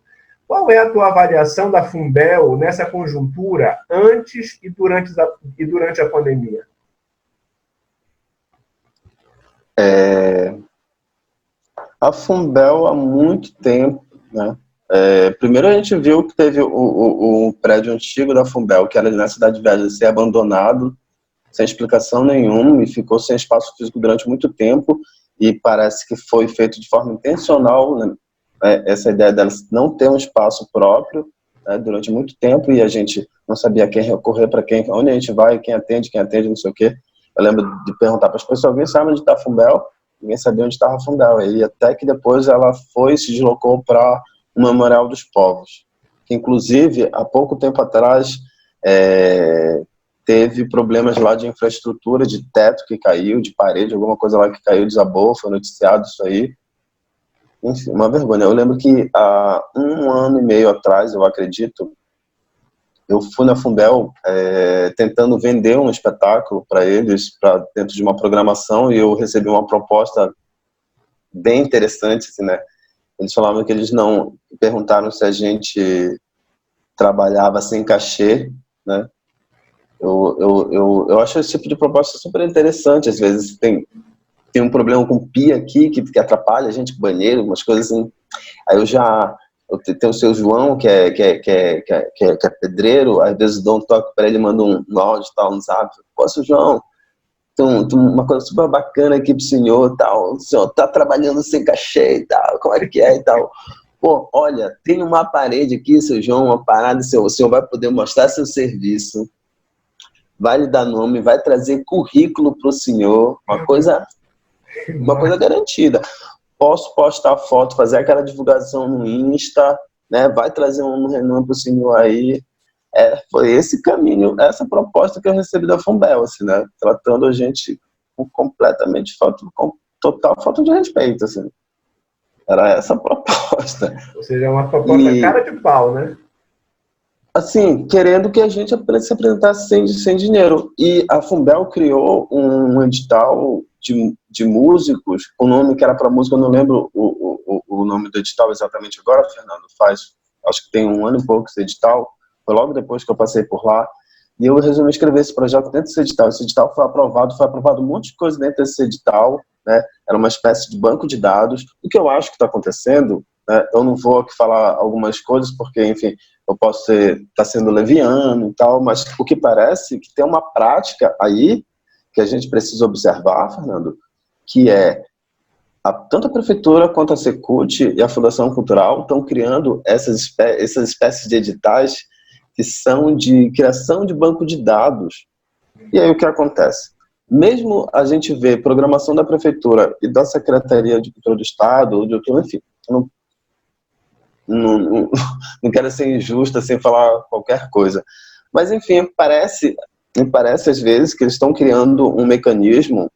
Speaker 1: qual é a tua avaliação da Funbel nessa conjuntura antes e durante a pandemia?
Speaker 2: A Funbel há muito tempo, né? Primeiro a gente viu que teve o prédio antigo da Funbel, que era ali na Cidade Velha, ser abandonado, sem explicação nenhuma, e ficou sem espaço físico durante muito tempo, e parece que foi feito de forma intencional, né? Essa ideia dela não ter um espaço próprio, né, durante muito tempo, e a gente não sabia quem recorrer, para quem, onde a gente vai, quem atende, não sei o quê. Eu lembro de perguntar para as pessoas, alguém sabe onde está a Funbel? Ninguém sabia onde estava a Funbel, e até que depois ela se deslocou para o Memorial dos Povos, que inclusive há pouco tempo atrás teve problemas lá de infraestrutura, de teto que caiu, de parede, alguma coisa lá que caiu, desabou, foi noticiado isso aí. Enfim, uma vergonha. Eu lembro que há 1 ano e meio atrás, eu acredito, eu fui na Fumbel tentando vender um espetáculo para eles, para dentro de uma programação, e eu recebi uma proposta bem interessante, assim, né? Eles falavam que eles não... Perguntaram se a gente trabalhava sem cachê, né? Eu acho esse tipo de proposta super interessante. Às vezes tem um problema com pia aqui, que atrapalha a gente com banheiro, umas coisas assim. Aí eu tenho o seu João, que é pedreiro, às vezes dou um toque para ele, mando um áudio e tal, no zap. Pô, seu João, tem uma coisa super bacana aqui pro senhor, tal. O senhor tá trabalhando sem cachê e tal, como é que é e tal. Pô, olha, tem uma parede aqui, seu João, uma parada, o senhor vai poder mostrar seu serviço, vai lhe dar nome, vai trazer currículo pro senhor, uma coisa garantida. Posso postar foto, fazer aquela divulgação no Insta, né? Vai trazer um renome pro senhor aí. Foi esse caminho, essa proposta que eu recebi da Fumbel, assim, né? Tratando a gente com total falta de respeito, assim. Era essa a proposta.
Speaker 1: Ou seja, é uma proposta cara de pau, né?
Speaker 2: Assim, querendo que a gente se apresentasse sem dinheiro. E a Fumbel criou um edital de músicos, o nome que era para música, eu não lembro o nome do edital exatamente agora, Fernando, acho que tem 1 ano e pouco esse edital, foi logo depois que eu passei por lá, e eu resolvi escrever esse projeto dentro desse edital. Esse edital foi aprovado um monte de coisa dentro desse edital, né? Era uma espécie de banco de dados. O que eu acho que está acontecendo, né? Eu não vou aqui falar algumas coisas, porque, enfim, eu posso estar sendo leviano e tal, mas o que parece que tem uma prática aí que a gente precisa observar, Fernando, que tanto a Prefeitura quanto a Secult e a Fundação Cultural estão criando essas espécies de editais que são de criação de banco de dados. E aí o que acontece? Mesmo a gente vê programação da Prefeitura e da Secretaria de Cultura do Estado, ou de outro, enfim, não quero ser injusta sem falar qualquer coisa, mas enfim, me parece às vezes que eles estão criando um mecanismo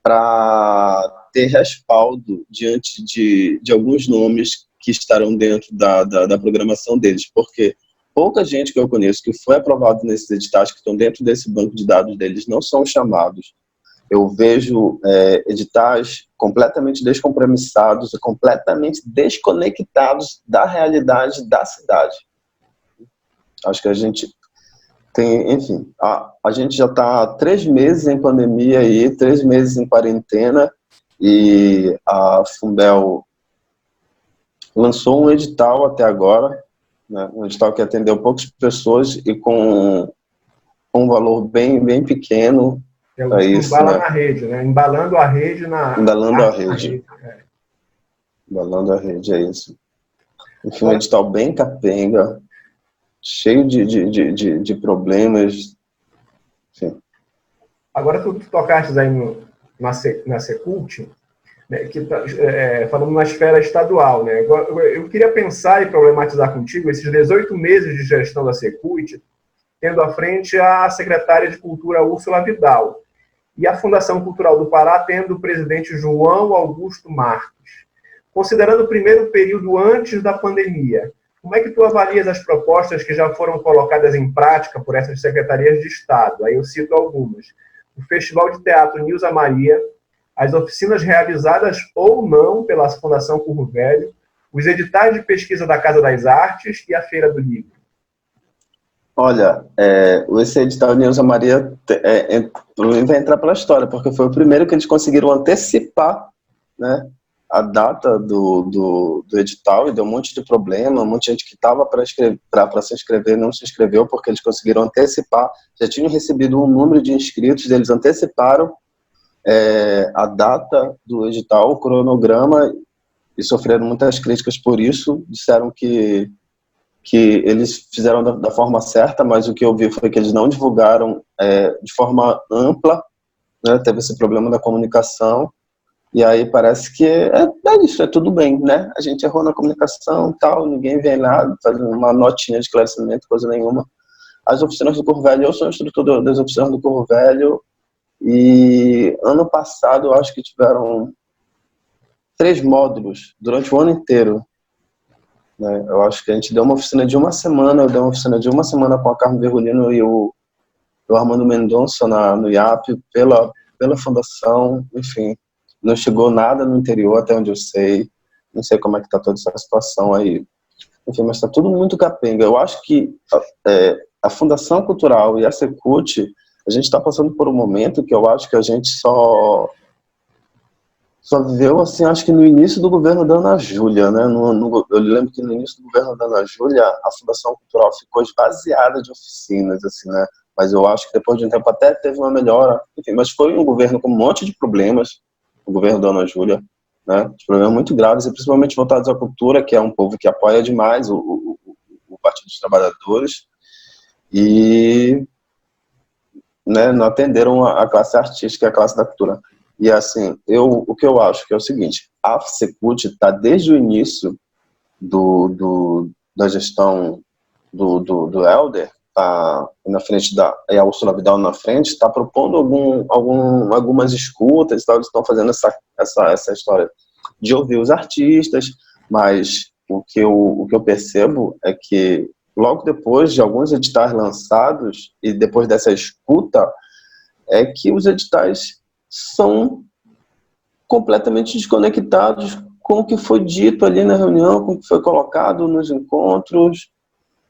Speaker 2: para ter respaldo diante de alguns nomes que estarão dentro da programação deles, porque pouca gente que eu conheço que foi aprovado nesses editais, que estão dentro desse banco de dados deles, não são chamados. Eu vejo editais completamente descompromissados e completamente desconectados da realidade da cidade. Acho que a gente tem, enfim, a gente já está há 3 meses em pandemia aí, 3 meses em quarentena, e a Fumbel lançou um edital até agora, né, um edital que atendeu poucas pessoas e com um valor bem pequeno.
Speaker 1: Embala, né? Na rede, né? Embalando a rede
Speaker 2: Embalando a rede. Embalando a rede, é isso. Enfim, um edital bem capenga, cheio de problemas. Enfim.
Speaker 1: Agora, tu tocaste aí na Secult, né, falando na esfera estadual, né? Eu queria pensar e problematizar contigo esses 18 meses de gestão da Secult, tendo à frente a secretária de Cultura, Úrsula Vidal, e a Fundação Cultural do Pará tendo o presidente João Augusto Marques. Considerando o primeiro período antes da pandemia, como é que tu avalias as propostas que já foram colocadas em prática por essas secretarias de Estado? Aí eu cito algumas. O Festival de Teatro Nilza Maria, as oficinas realizadas ou não pela Fundação Curro Velho, os editais de pesquisa da Casa das Artes e a Feira do Livro.
Speaker 2: Olha, esse edital Nilza Maria vai entrar pela história, porque foi o primeiro que eles conseguiram antecipar, né, a data do edital, e deu um monte de problema, um monte de gente que estava para se inscrever não se inscreveu, porque eles conseguiram antecipar, já tinham recebido um número de inscritos, eles anteciparam a data do edital, o cronograma, e sofreram muitas críticas por isso, disseram que eles fizeram da forma certa, mas o que eu vi foi que eles não divulgaram de forma ampla, né, teve esse problema da comunicação, e aí parece que isso, é tudo bem, né? A gente errou na comunicação e tal, ninguém vem lá, faz uma notinha de esclarecimento, coisa nenhuma. As oficinas do Curro Velho, eu sou instrutor das oficinas do Curro Velho, e ano passado eu acho que tiveram 3 módulos durante o ano inteiro, né? Eu acho que a gente deu uma oficina de uma semana, eu dei uma oficina de uma semana com a Carmen Virgulino e o Armando Mendonça no IAP, pela fundação, enfim, não chegou nada no interior, até onde eu sei, não sei como é que está toda essa situação aí, enfim, mas está tudo muito capenga. Eu acho que a Fundação Cultural e a Secult, a gente está passando por um momento que eu acho que a gente só viveu, assim, acho que no início do governo da Ana Júlia, né? Eu lembro que no início do governo da Ana Júlia, a Fundação Cultural ficou esvaziada de oficinas, assim, né? Mas eu acho que depois de um tempo até teve uma melhora, enfim, mas foi um governo com um monte de problemas, o governo da Ana Júlia, né? De problemas muito graves, e principalmente voltados à cultura, que é um povo que apoia demais o Partido dos Trabalhadores, e, né, não atenderam a classe artística e a classe da cultura. E assim, o que eu acho que é o seguinte, a Secult está desde o início da gestão do Helder, tá na frente e a Ursula Vidal na frente, está propondo algumas escutas, tal, eles estão fazendo essa história de ouvir os artistas, mas o que eu percebo é que logo depois de alguns editais lançados e depois dessa escuta, é que os editais são completamente desconectados com o que foi dito ali na reunião, com o que foi colocado nos encontros.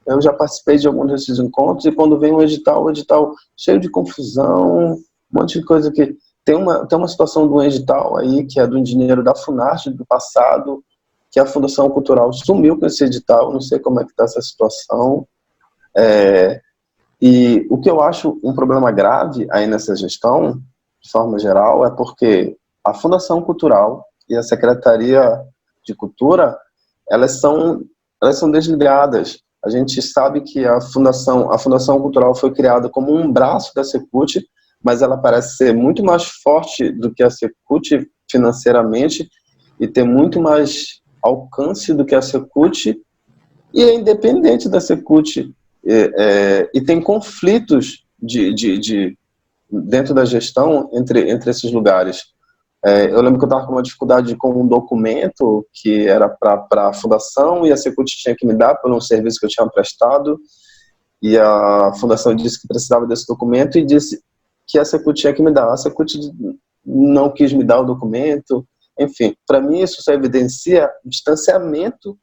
Speaker 2: Eu já participei de alguns desses encontros, e quando vem o edital cheio de confusão, um monte de coisa que... Tem uma situação do edital aí, que é do dinheiro da Funarte do passado, que a Fundação Cultural sumiu com esse edital, não sei como é que está essa situação. E o que eu acho um problema grave aí nessa gestão, de forma geral, é porque a Fundação Cultural e a Secretaria de Cultura, elas são desligadas. A gente sabe que a Fundação Cultural foi criada como um braço da Secult, mas ela parece ser muito mais forte do que a Secult financeiramente e ter muito mais alcance do que a Secult, e é independente da Secult, e tem conflitos dentro da gestão entre esses lugares. Eu lembro que eu estava com uma dificuldade com um documento que era para a fundação, e a Secult tinha que me dar por um serviço que eu tinha prestado, e a fundação disse que precisava desse documento e disse que a Secult tinha que me dar. A Secult não quis me dar o documento. Enfim, para mim isso só evidencia o distanciamento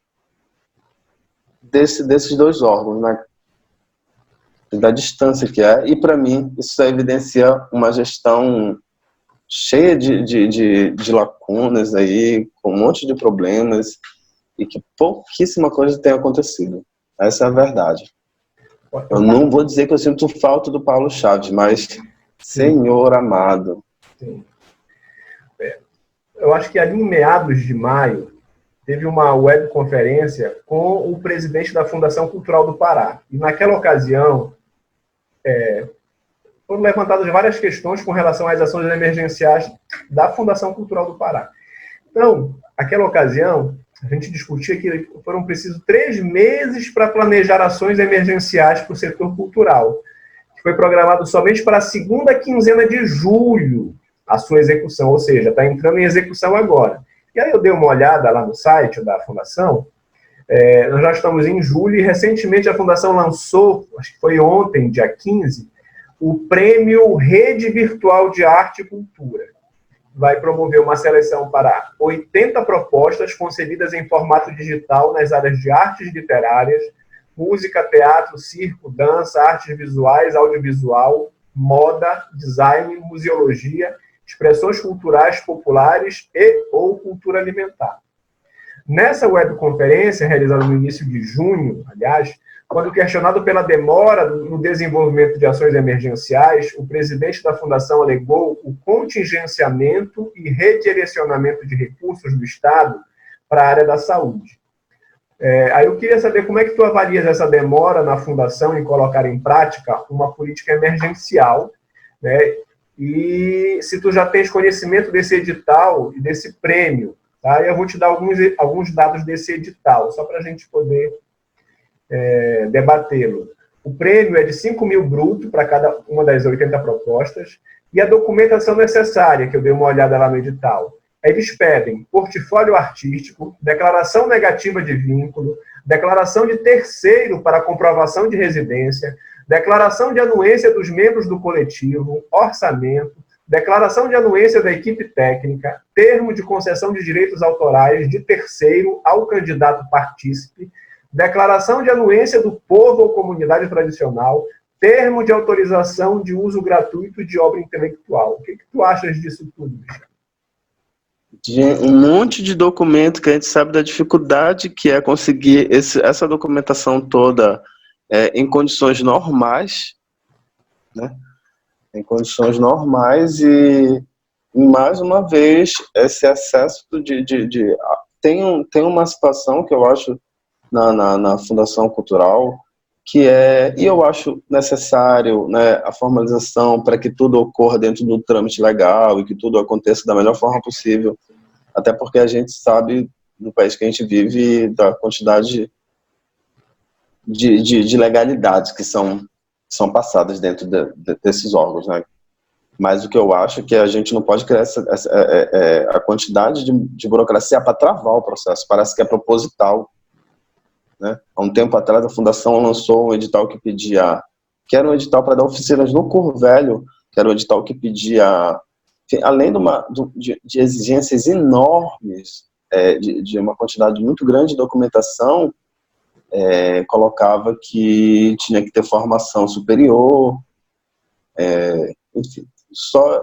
Speaker 2: desses dois órgãos, né? Da distância que é, e para mim isso só evidencia uma gestão cheia de lacunas aí, com um monte de problemas, e que pouquíssima coisa tem acontecido. Essa é a verdade. Eu não vou dizer que eu sinto falta do Paulo Chaves, mas, sim, Senhor amado.
Speaker 1: Sim. Eu acho que ali em meados de maio, teve uma webconferência com o presidente da Fundação Cultural do Pará. E naquela ocasião, foram levantadas várias questões com relação às ações emergenciais da Fundação Cultural do Pará. Então, naquela ocasião, a gente discutia que foram precisos 3 meses para planejar ações emergenciais para o setor cultural, que foi programado somente para a segunda quinzena de julho a sua execução, ou seja, está entrando em execução agora. E aí eu dei uma olhada lá no site da Fundação, nós já estamos em julho, e recentemente a Fundação lançou, acho que foi ontem, dia 15, o Prêmio Rede Virtual de Arte e Cultura. Vai promover uma seleção para 80 propostas concebidas em formato digital nas áreas de artes literárias, música, teatro, circo, dança, artes visuais, audiovisual, moda, design, museologia, expressões culturais populares ou cultura alimentar. Nessa webconferência, realizada no início de junho, aliás, quando questionado pela demora no desenvolvimento de ações emergenciais, o presidente da Fundação alegou o contingenciamento e redirecionamento de recursos do Estado para a área da saúde. Aí eu queria saber como é que tu avalias essa demora na Fundação em colocar em prática uma política emergencial, né? E se tu já tens conhecimento desse edital e desse prêmio, tá? Eu vou te dar alguns dados desse edital, só para a gente poder debatê-lo. O prêmio é de 5 mil bruto para cada uma das 80 propostas, e a documentação necessária, que eu dei uma olhada lá no edital. Eles pedem portfólio artístico, declaração negativa de vínculo, declaração de terceiro para comprovação de residência, declaração de anuência dos membros do coletivo, orçamento, declaração de anuência da equipe técnica, termo de concessão de direitos autorais de terceiro ao candidato partícipe, declaração de anuência do povo ou comunidade tradicional, termo de autorização de uso gratuito de obra intelectual. O que tu achas disso tudo, Michel?
Speaker 2: De um monte de documento que a gente sabe da dificuldade que é conseguir essa documentação toda em condições normais, né? Em condições normais e mais uma vez, esse excesso tem uma situação que eu acho na Fundação Cultural, e eu acho necessário, né, a formalização para que tudo ocorra dentro do trâmite legal e que tudo aconteça da melhor forma possível, até porque a gente sabe, no país que a gente vive, da quantidade de legalidades que são passadas dentro desses órgãos, né? Mas o que eu acho é que a gente não pode criar a quantidade de burocracia para travar o processo. Parece que é proposital, né? Há um tempo atrás, a Fundação lançou um edital que era um edital para dar oficinas no Curro Velho, que era um edital que pedia, além de exigências enormes, de uma quantidade muito grande de documentação, colocava que tinha que ter formação superior, enfim, só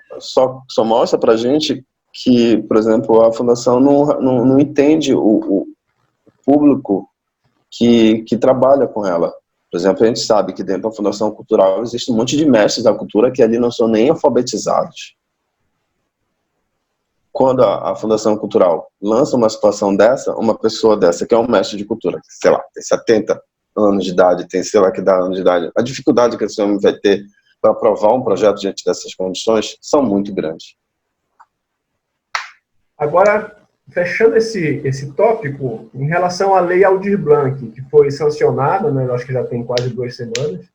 Speaker 2: mostra para a gente que, por exemplo, a Fundação não entende o público que trabalha com ela. Por exemplo, a gente sabe que dentro da Fundação Cultural existe um monte de mestres da cultura que ali não são nem alfabetizados. Quando a Fundação Cultural lança uma situação dessa, uma pessoa dessa, que é um mestre de cultura, sei lá, tem 70 anos de idade, tem sei lá que dá anos de idade, a dificuldade que esse homem vai ter para aprovar um projeto diante dessas condições são muito grandes.
Speaker 1: Agora, fechando esse tópico, em relação à Lei Aldir Blanc, que foi sancionada, né, eu acho que já tem quase 2 semanas,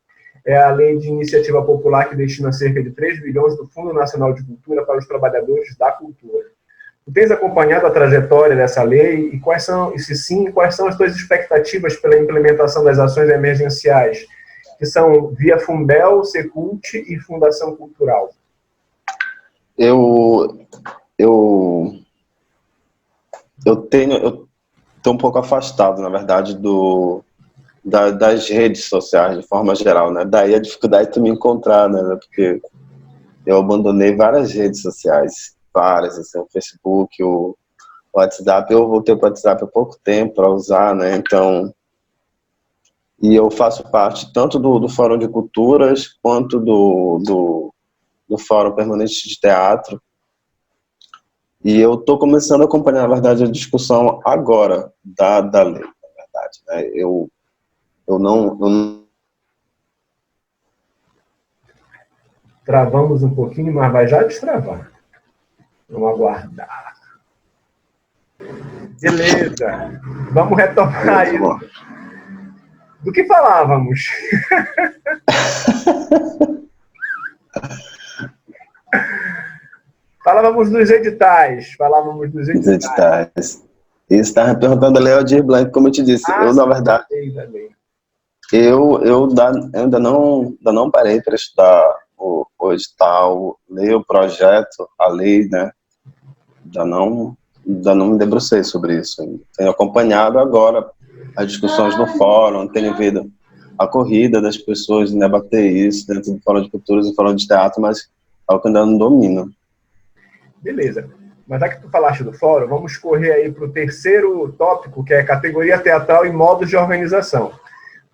Speaker 1: é a lei de iniciativa popular que destina cerca de 3 bilhões do Fundo Nacional de Cultura para os trabalhadores da cultura. Tu tens acompanhado a trajetória dessa lei e se sim, quais são as tuas expectativas pela implementação das ações emergenciais, que são via Fundel, Secult e Fundação Cultural?
Speaker 2: Eu estou um pouco afastado, na verdade, das redes sociais, de forma geral, né? Daí a dificuldade de tu me encontrar, né? Porque eu abandonei várias redes sociais, várias, assim, o Facebook, o WhatsApp. Eu voltei para o WhatsApp há pouco tempo para usar, né? Então, e eu faço parte tanto do Fórum de Culturas quanto do Fórum Permanente de Teatro. E eu estou começando a acompanhar, na verdade, a discussão agora da lei, na verdade, né? Eu não...
Speaker 1: Travamos um pouquinho, mas vai já destravar. Vamos aguardar. Beleza. Vamos retomar aí. Do que falávamos? Falávamos dos editais.
Speaker 2: E você estava perguntando a Lei Aldir Blanc, como eu te disse. Na verdade, eu ainda não parei para estudar o edital, ler o projeto, a lei, né? Ainda não me debrucei sobre isso. Tenho acompanhado agora as discussões no fórum, tenho visto a corrida das pessoas em debater isso dentro do Fórum de Culturas e Fórum de Teatro, mas é o que ainda não domino.
Speaker 1: Beleza. Mas já que tu falaste do fórum, vamos correr aí para o terceiro tópico, que é categoria teatral e modos de organização.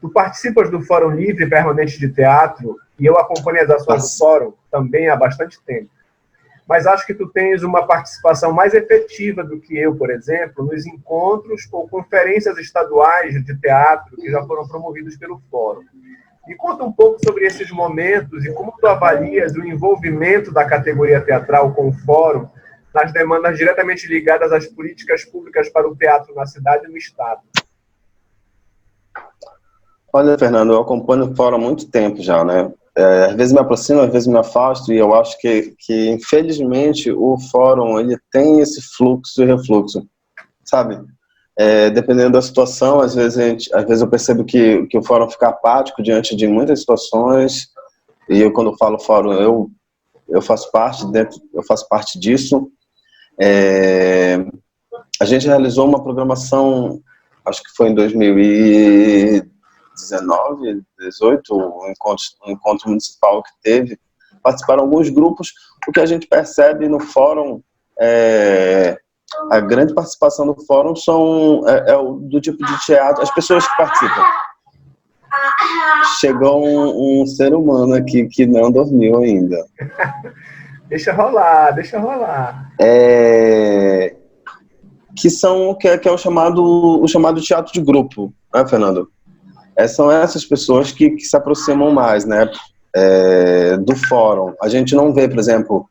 Speaker 1: Tu participas do Fórum Livre Permanente de Teatro e eu acompanho as ações do fórum também há bastante tempo. Mas acho que tu tens uma participação mais efetiva do que eu, por exemplo, nos encontros ou conferências estaduais de teatro que já foram promovidos pelo fórum. Me conta um pouco sobre esses momentos e como tu avalias o envolvimento da categoria teatral com o fórum nas demandas diretamente ligadas às políticas públicas para o teatro na cidade e no estado.
Speaker 2: Olha, Fernando, eu acompanho o fórum há muito tempo já, né? Às vezes me aproximo, às vezes me afasto, e eu acho que infelizmente, o fórum ele tem esse fluxo e refluxo, sabe? dependendo da situação, às vezes eu percebo que o fórum fica apático diante de muitas situações, e eu, quando eu falo fórum, eu faço parte disso. A gente realizou uma programação, acho que foi em 2019, 2018, um encontro municipal que teve. Participaram alguns grupos. O que a gente percebe no fórum, a grande participação do fórum do tipo de teatro, as pessoas que participam. Chegou um ser humano aqui que não dormiu ainda.
Speaker 1: Deixa rolar, deixa rolar.
Speaker 2: Que é o chamado teatro de grupo, né, Fernando? São essas pessoas que se aproximam mais, né, do fórum. A gente não vê, por exemplo,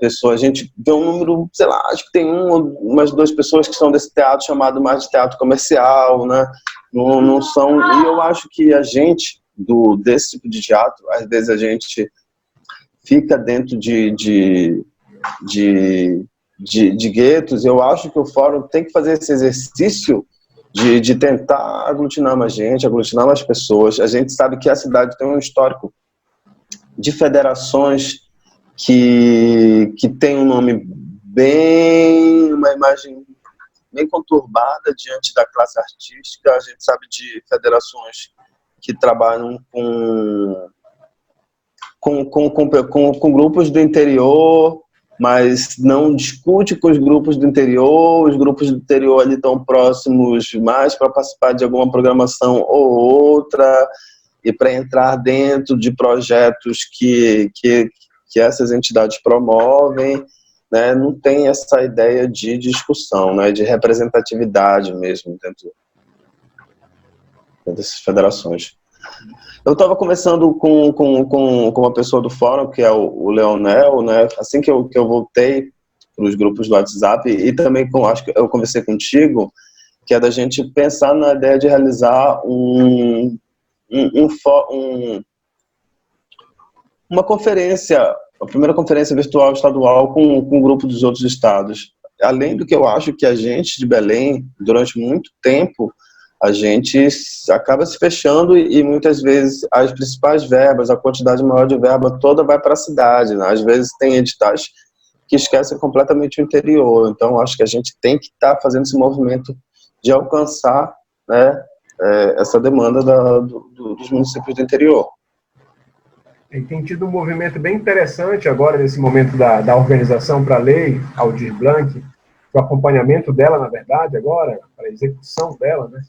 Speaker 2: pessoas, a gente vê um número, sei lá, acho que tem umas 2 pessoas que são desse teatro chamado mais de teatro comercial, né? Não são. E eu acho que a gente, desse tipo de teatro, às vezes a gente fica dentro de guetos. Eu acho que o fórum tem que fazer esse exercício de tentar aglutinar mais gente, aglutinar mais pessoas. A gente sabe que a cidade tem um histórico de federações que tem um nome uma imagem bem conturbada diante da classe artística. A gente sabe de federações que trabalham com grupos do interior, mas não discute com os grupos do interior. Os grupos do interior ali estão próximos mais para participar de alguma programação ou outra, e para entrar dentro de projetos que essas entidades promovem, né? Não tem essa ideia de discussão, né? De representatividade mesmo dentro dessas federações. Eu estava conversando com uma pessoa do fórum, que é o Leonel, né? Assim que eu voltei para os grupos do WhatsApp, e também acho que eu conversei contigo, que é da gente pensar na ideia de realizar uma conferência, a primeira conferência virtual estadual com um grupo dos outros estados. Além do que eu acho que a gente de Belém, durante muito tempo, a gente acaba se fechando e muitas vezes as principais verbas, a quantidade maior de verba toda vai para a cidade, né? Às vezes tem editais que esquecem completamente o interior. Então, acho que a gente tem que estar fazendo esse movimento de alcançar, né, essa demanda dos municípios do interior.
Speaker 1: E tem tido um movimento bem interessante agora, nesse momento da organização para a lei Aldir Blanc, o acompanhamento dela, na verdade, agora, para a execução dela, né?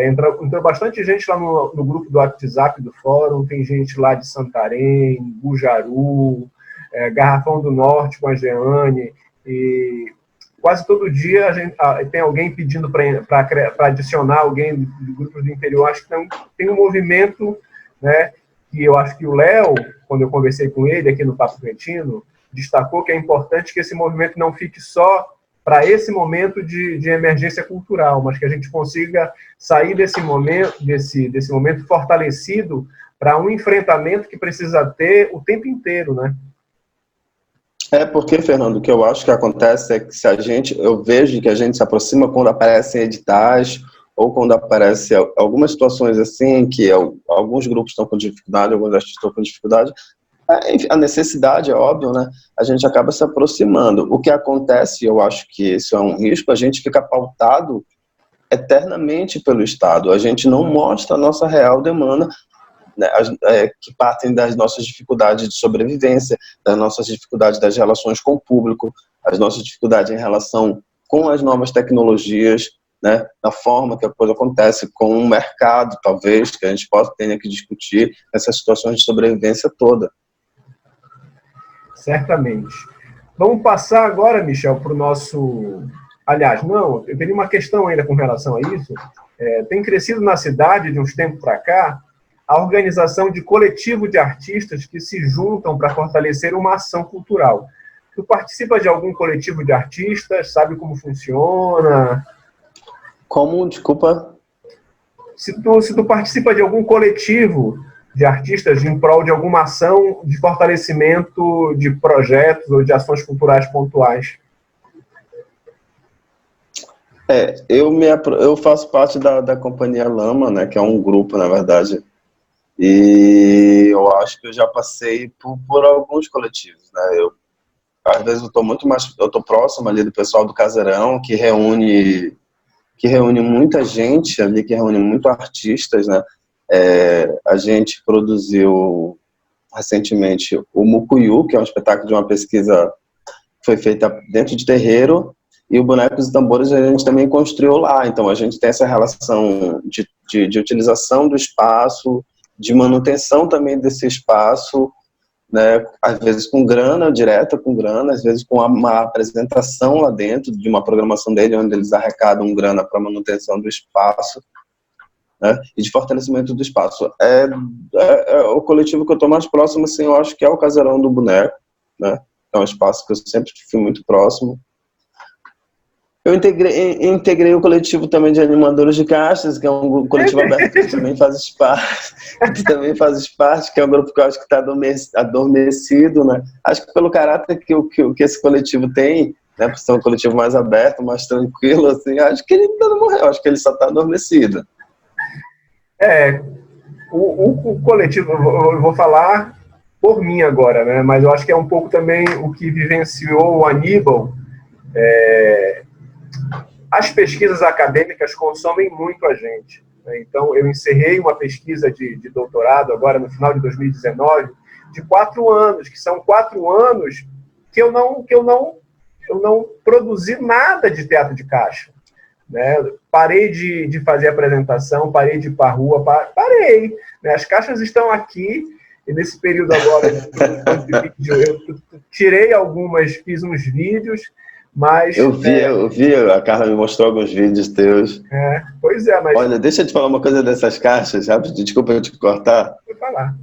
Speaker 1: Entrou bastante gente lá no grupo do WhatsApp do fórum, tem gente lá de Santarém, Bujaru, Garrafão do Norte com a Jeane, e quase todo dia tem alguém pedindo para adicionar alguém do grupo do interior. Acho que tem um movimento, né, que eu acho que o Léo, quando eu conversei com ele aqui no Papo Cretino, destacou que é importante que esse movimento não fique só para esse momento de emergência cultural, mas que a gente consiga sair desse momento fortalecido para um enfrentamento que precisa ter o tempo inteiro, né?
Speaker 2: Porque, Fernando, o que eu acho que acontece é que eu vejo que a gente se aproxima quando aparecem editais ou quando aparecem algumas situações assim, que alguns grupos estão com dificuldade, alguns artistas estão com dificuldade. A necessidade, é óbvio, né? A gente acaba se aproximando. O que acontece, eu acho que isso é um risco, a gente fica pautado eternamente pelo Estado. A gente não mostra a nossa real demanda, né, que partem das nossas dificuldades de sobrevivência, das nossas dificuldades das relações com o público, as nossas dificuldades em relação com as novas tecnologias, né, da forma que a coisa acontece com o mercado, talvez, que a gente tenha que discutir essas situações de sobrevivência toda.
Speaker 1: Certamente. Vamos passar agora, Michel, para o nosso... Aliás, não, eu teria uma questão ainda com relação a isso. Tem crescido na cidade, de uns tempos para cá, a organização de coletivo de artistas que se juntam para fortalecer uma ação cultural. Tu participa de algum coletivo de artistas? Sabe como funciona?
Speaker 2: Como? Desculpa?
Speaker 1: Se tu participa de algum coletivo de artistas em prol de alguma ação de fortalecimento de projetos ou de ações culturais pontuais.
Speaker 2: Eu faço parte da Companhia Lama, né, que é um grupo, na verdade, e eu acho que eu já passei por alguns coletivos, né, às vezes eu tô próximo ali do pessoal do Casarão, que reúne muita gente ali, que reúne muito artistas, né, a gente produziu recentemente o Mucuyu, que é um espetáculo de uma pesquisa que foi feita dentro de terreiro, e o Bonecos e Tambores a gente também construiu lá. Então a gente tem essa relação de utilização do espaço, de manutenção também desse espaço, né? Às vezes com grana, direta com grana, às vezes com uma apresentação lá dentro de uma programação dele, onde eles arrecadam grana para manutenção do espaço, né? E de fortalecimento do espaço. É o coletivo que eu estou mais próximo, assim, eu acho que é o Casarão do Boneco, né? É um espaço que eu sempre fui muito próximo. Eu integrei o coletivo também de animadores de caixas, que é um coletivo aberto que também fazes parte, que é um grupo que eu acho que está adormecido, né? Acho que pelo caráter que esse coletivo tem, né, por ser um coletivo mais aberto, mais tranquilo, assim, acho que ele ainda não morreu, acho que ele só está adormecido.
Speaker 1: O coletivo, eu vou falar por mim agora, né? Mas eu acho que é um pouco também o que vivenciou o Aníbal. As pesquisas acadêmicas consomem muito a gente, né? Então, eu encerrei uma pesquisa de doutorado agora no final de 2019, de 4 anos, que são 4 anos que eu não produzi nada de teatro de caixa, né? Parei de fazer apresentação, parei de ir para a rua, parei, né? As caixas estão aqui, e nesse período agora eu tirei algumas, fiz uns vídeos, mas...
Speaker 2: Eu vi, a Carla me mostrou alguns vídeos teus.
Speaker 1: Pois é, mas...
Speaker 2: Olha, deixa eu te falar uma coisa dessas caixas, rápido, desculpa eu te cortar.
Speaker 1: Vou falar.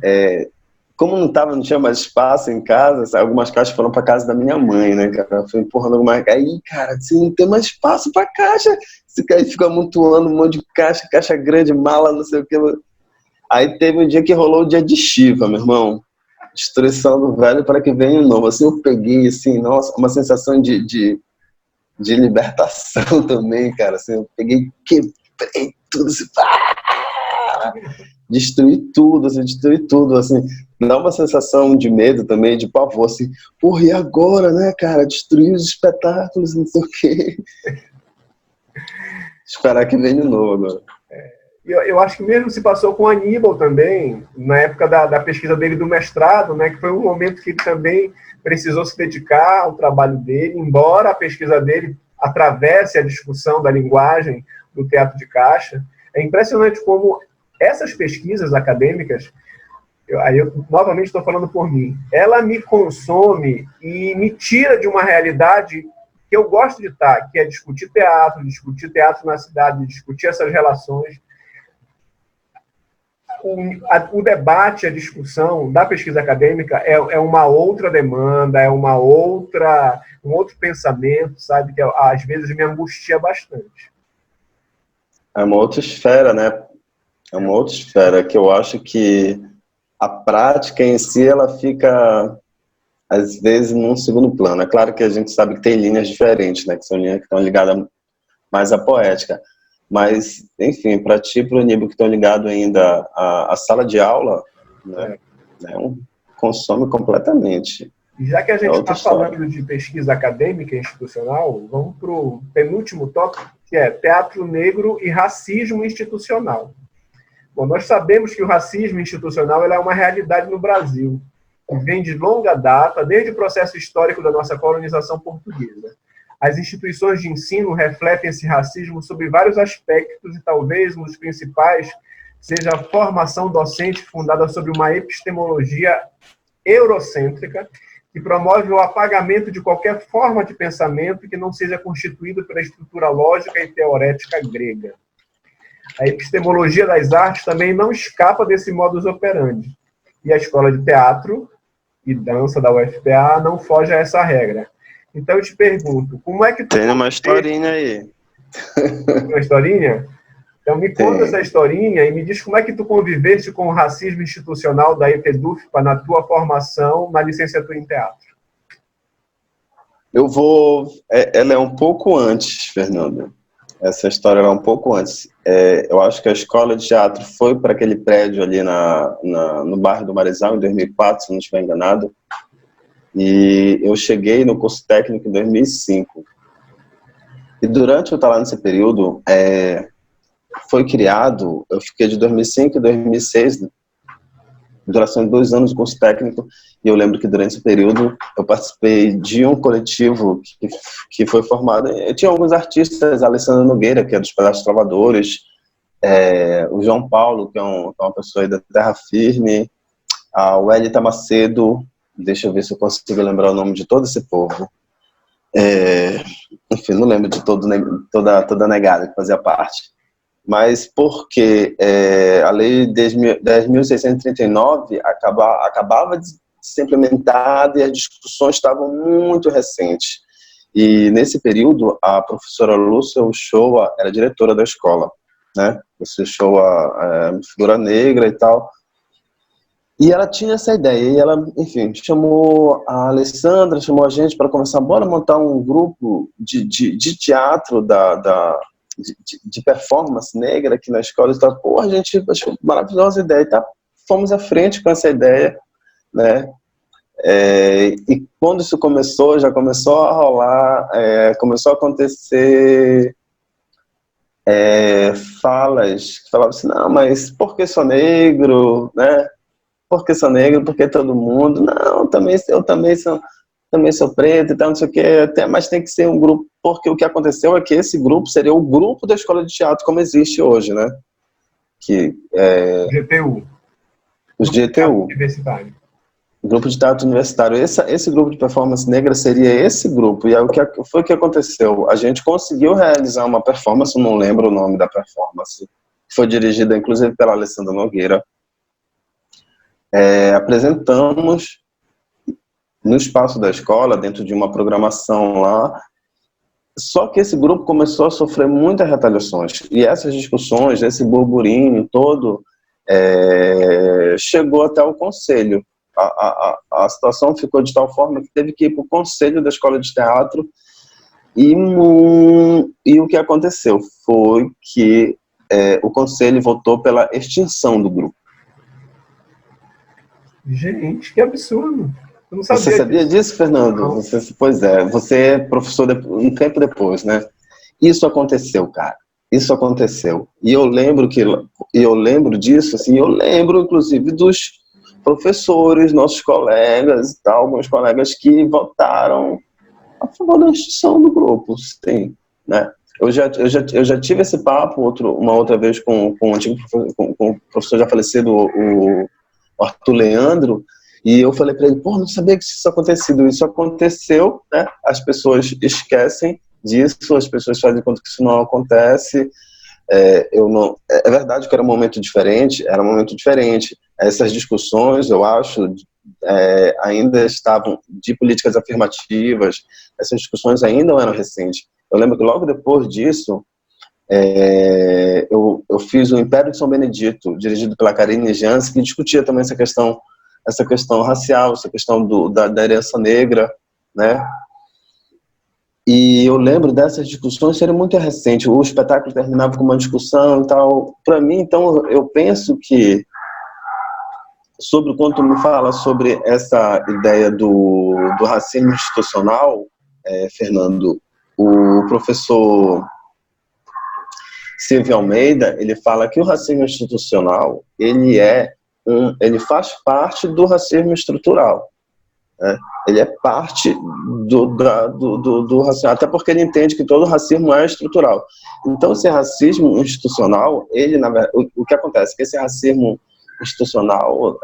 Speaker 2: Como não tinha mais espaço em casa, algumas caixas foram para casa da minha mãe, né, cara? Foi empurrando algumas. Aí, cara, assim, não tem mais espaço para caixa. Esse cara fica amontoando um monte de caixa grande, mala, não sei o que. Aí teve um dia que rolou o dia de Shiva, meu irmão. Destruição do velho para que venha o novo. Assim, eu peguei, assim, nossa, uma sensação de libertação também, cara. Assim, eu peguei, quebrei tudo, assim, destruir tudo, assim, dá uma sensação de medo também, de pavor, assim, porra, e agora, né, cara, destruir os espetáculos, não sei o quê. Esperar que venha de novo agora.
Speaker 1: Eu acho que mesmo se passou com o Aníbal também, na época da pesquisa dele do mestrado, né, que foi um momento que ele também precisou se dedicar ao trabalho dele, embora a pesquisa dele atravesse a discussão da linguagem do teatro de caixa. É impressionante como essas pesquisas acadêmicas, aí eu novamente estou falando por mim, ela me consome e me tira de uma realidade que eu gosto de estar, que é discutir teatro na cidade, discutir essas relações. O debate, a discussão da pesquisa acadêmica é uma outra demanda, é um outro pensamento, sabe, que às vezes me angustia bastante.
Speaker 2: É uma outra esfera, né? É uma outra esfera que eu acho que a prática em si, ela fica, às vezes, num segundo plano. É claro que a gente sabe que tem linhas diferentes, né? Que são linhas que estão ligadas mais à poética. Mas, enfim, para ti e para o Aníbal, que estão ligados ainda à sala de aula, né? Consome completamente.
Speaker 1: E já que a gente está falando de pesquisa acadêmica e institucional, vamos para o penúltimo tópico, que é teatro negro e racismo institucional. Bom, nós sabemos que o racismo institucional é uma realidade no Brasil, que vem de longa data, desde o processo histórico da nossa colonização portuguesa. As instituições de ensino refletem esse racismo sob vários aspectos e talvez um dos principais seja a formação docente fundada sobre uma epistemologia eurocêntrica que promove o apagamento de qualquer forma de pensamento que não seja constituído pela estrutura lógica e teorética grega. A epistemologia das artes também não escapa desse modus operandi. E a escola de teatro e dança da UFPA não foge a essa regra. Então eu te pergunto, como é que tu...
Speaker 2: Tem uma historinha aí.
Speaker 1: Uma historinha? Então me conta essa historinha e me diz como é que tu conviveste com o racismo institucional da EPEDUFPA na tua formação na licenciatura em teatro.
Speaker 2: Ela é um pouco antes, Fernanda. Essa história era um pouco antes. Eu acho que a escola de teatro foi para aquele prédio ali no bairro do Marezal, em 2004, se não estiver enganado. E eu cheguei no curso técnico em 2005. E durante eu estar lá nesse período, foi criado, eu fiquei de 2005 a 2006, né, duração de 2 anos de curso técnico, e eu lembro que durante esse período eu participei de um coletivo que foi formado, tinha alguns artistas, a Alessandra Nogueira, que é dos Palhaços Trovadores, o João Paulo, que é uma pessoa aí da Terra Firme, a Welita Macedo, deixa eu ver se eu consigo lembrar o nome de todo esse povo. Enfim, não lembro de toda a negada que fazia parte. Mas porque a Lei 10.639 acabava de ser implementada e as discussões estavam muito recentes. E nesse período, a professora Lúcia Uchoa era diretora da escola, né? Lúcia Uchoa, figura negra e tal. E ela tinha essa ideia, e ela, enfim, chamou a Alessandra, chamou a gente para conversar, bora montar um grupo de teatro de performance negra aqui na escola. E tal. Pô, a gente achou maravilhosa ideia, e tá, fomos à frente com essa ideia, né? E quando isso começou, já começou a rolar, começou a acontecer falas que falavam assim, não, mas por que sou negro, né? Porque sou negro, porque todo mundo, não, eu também sou preto e tal, não sei o que, mas tem que ser um grupo, porque o que aconteceu é que esse grupo seria o grupo da escola de teatro como existe hoje, né? Que
Speaker 1: GTU.
Speaker 2: Os GTU.
Speaker 1: Universitário.
Speaker 2: Grupo de teatro universitário. Esse grupo de performance negra seria esse grupo, e aí foi o que aconteceu. A gente conseguiu realizar uma performance, não lembro o nome da performance, foi dirigida inclusive pela Alessandra Nogueira. Apresentamos no espaço da escola, dentro de uma programação lá, só que esse grupo começou a sofrer muitas retaliações, e essas discussões, esse burburinho todo, chegou até o conselho. A situação ficou de tal forma que teve que ir para o conselho da escola de teatro, e o que aconteceu foi que o conselho votou pela extinção do grupo.
Speaker 1: Gente, que absurdo. Eu não sabia.
Speaker 2: Você sabia disso, Fernando? Pois é, você é professor um tempo depois, né? Isso aconteceu, cara. Isso aconteceu. E eu lembro disso, assim, eu lembro, inclusive, dos professores, nossos colegas e tal, alguns colegas que votaram a favor da extinção do grupo, sim, né? Eu já tive esse papo uma outra vez com um antigo com o professor já falecido, o Arthur Leandro, e eu falei para ele, pô, não sabia que isso acontecido. Isso aconteceu, né? As pessoas esquecem disso, as pessoas fazem conta que isso não acontece. É verdade que era um momento diferente, Essas discussões, eu acho, ainda estavam de políticas afirmativas, essas discussões ainda não eram recentes. Eu lembro que logo depois disso, eu fiz o Império de São Benedito, dirigido pela Karine Jans, que discutia também essa questão racial, essa questão da herança negra, né? E eu lembro dessas discussões serem muito recentes. O espetáculo terminava com uma discussão e tal. Para mim, então, eu penso que, quando tu me fala sobre essa ideia do racismo institucional, Fernando, o professor Silvio Almeida, ele fala que o racismo institucional, ele faz parte do racismo estrutural, né? Ele é parte do racismo, até porque ele entende que todo racismo é estrutural. Então, esse racismo institucional, o que acontece? Que esse racismo institucional,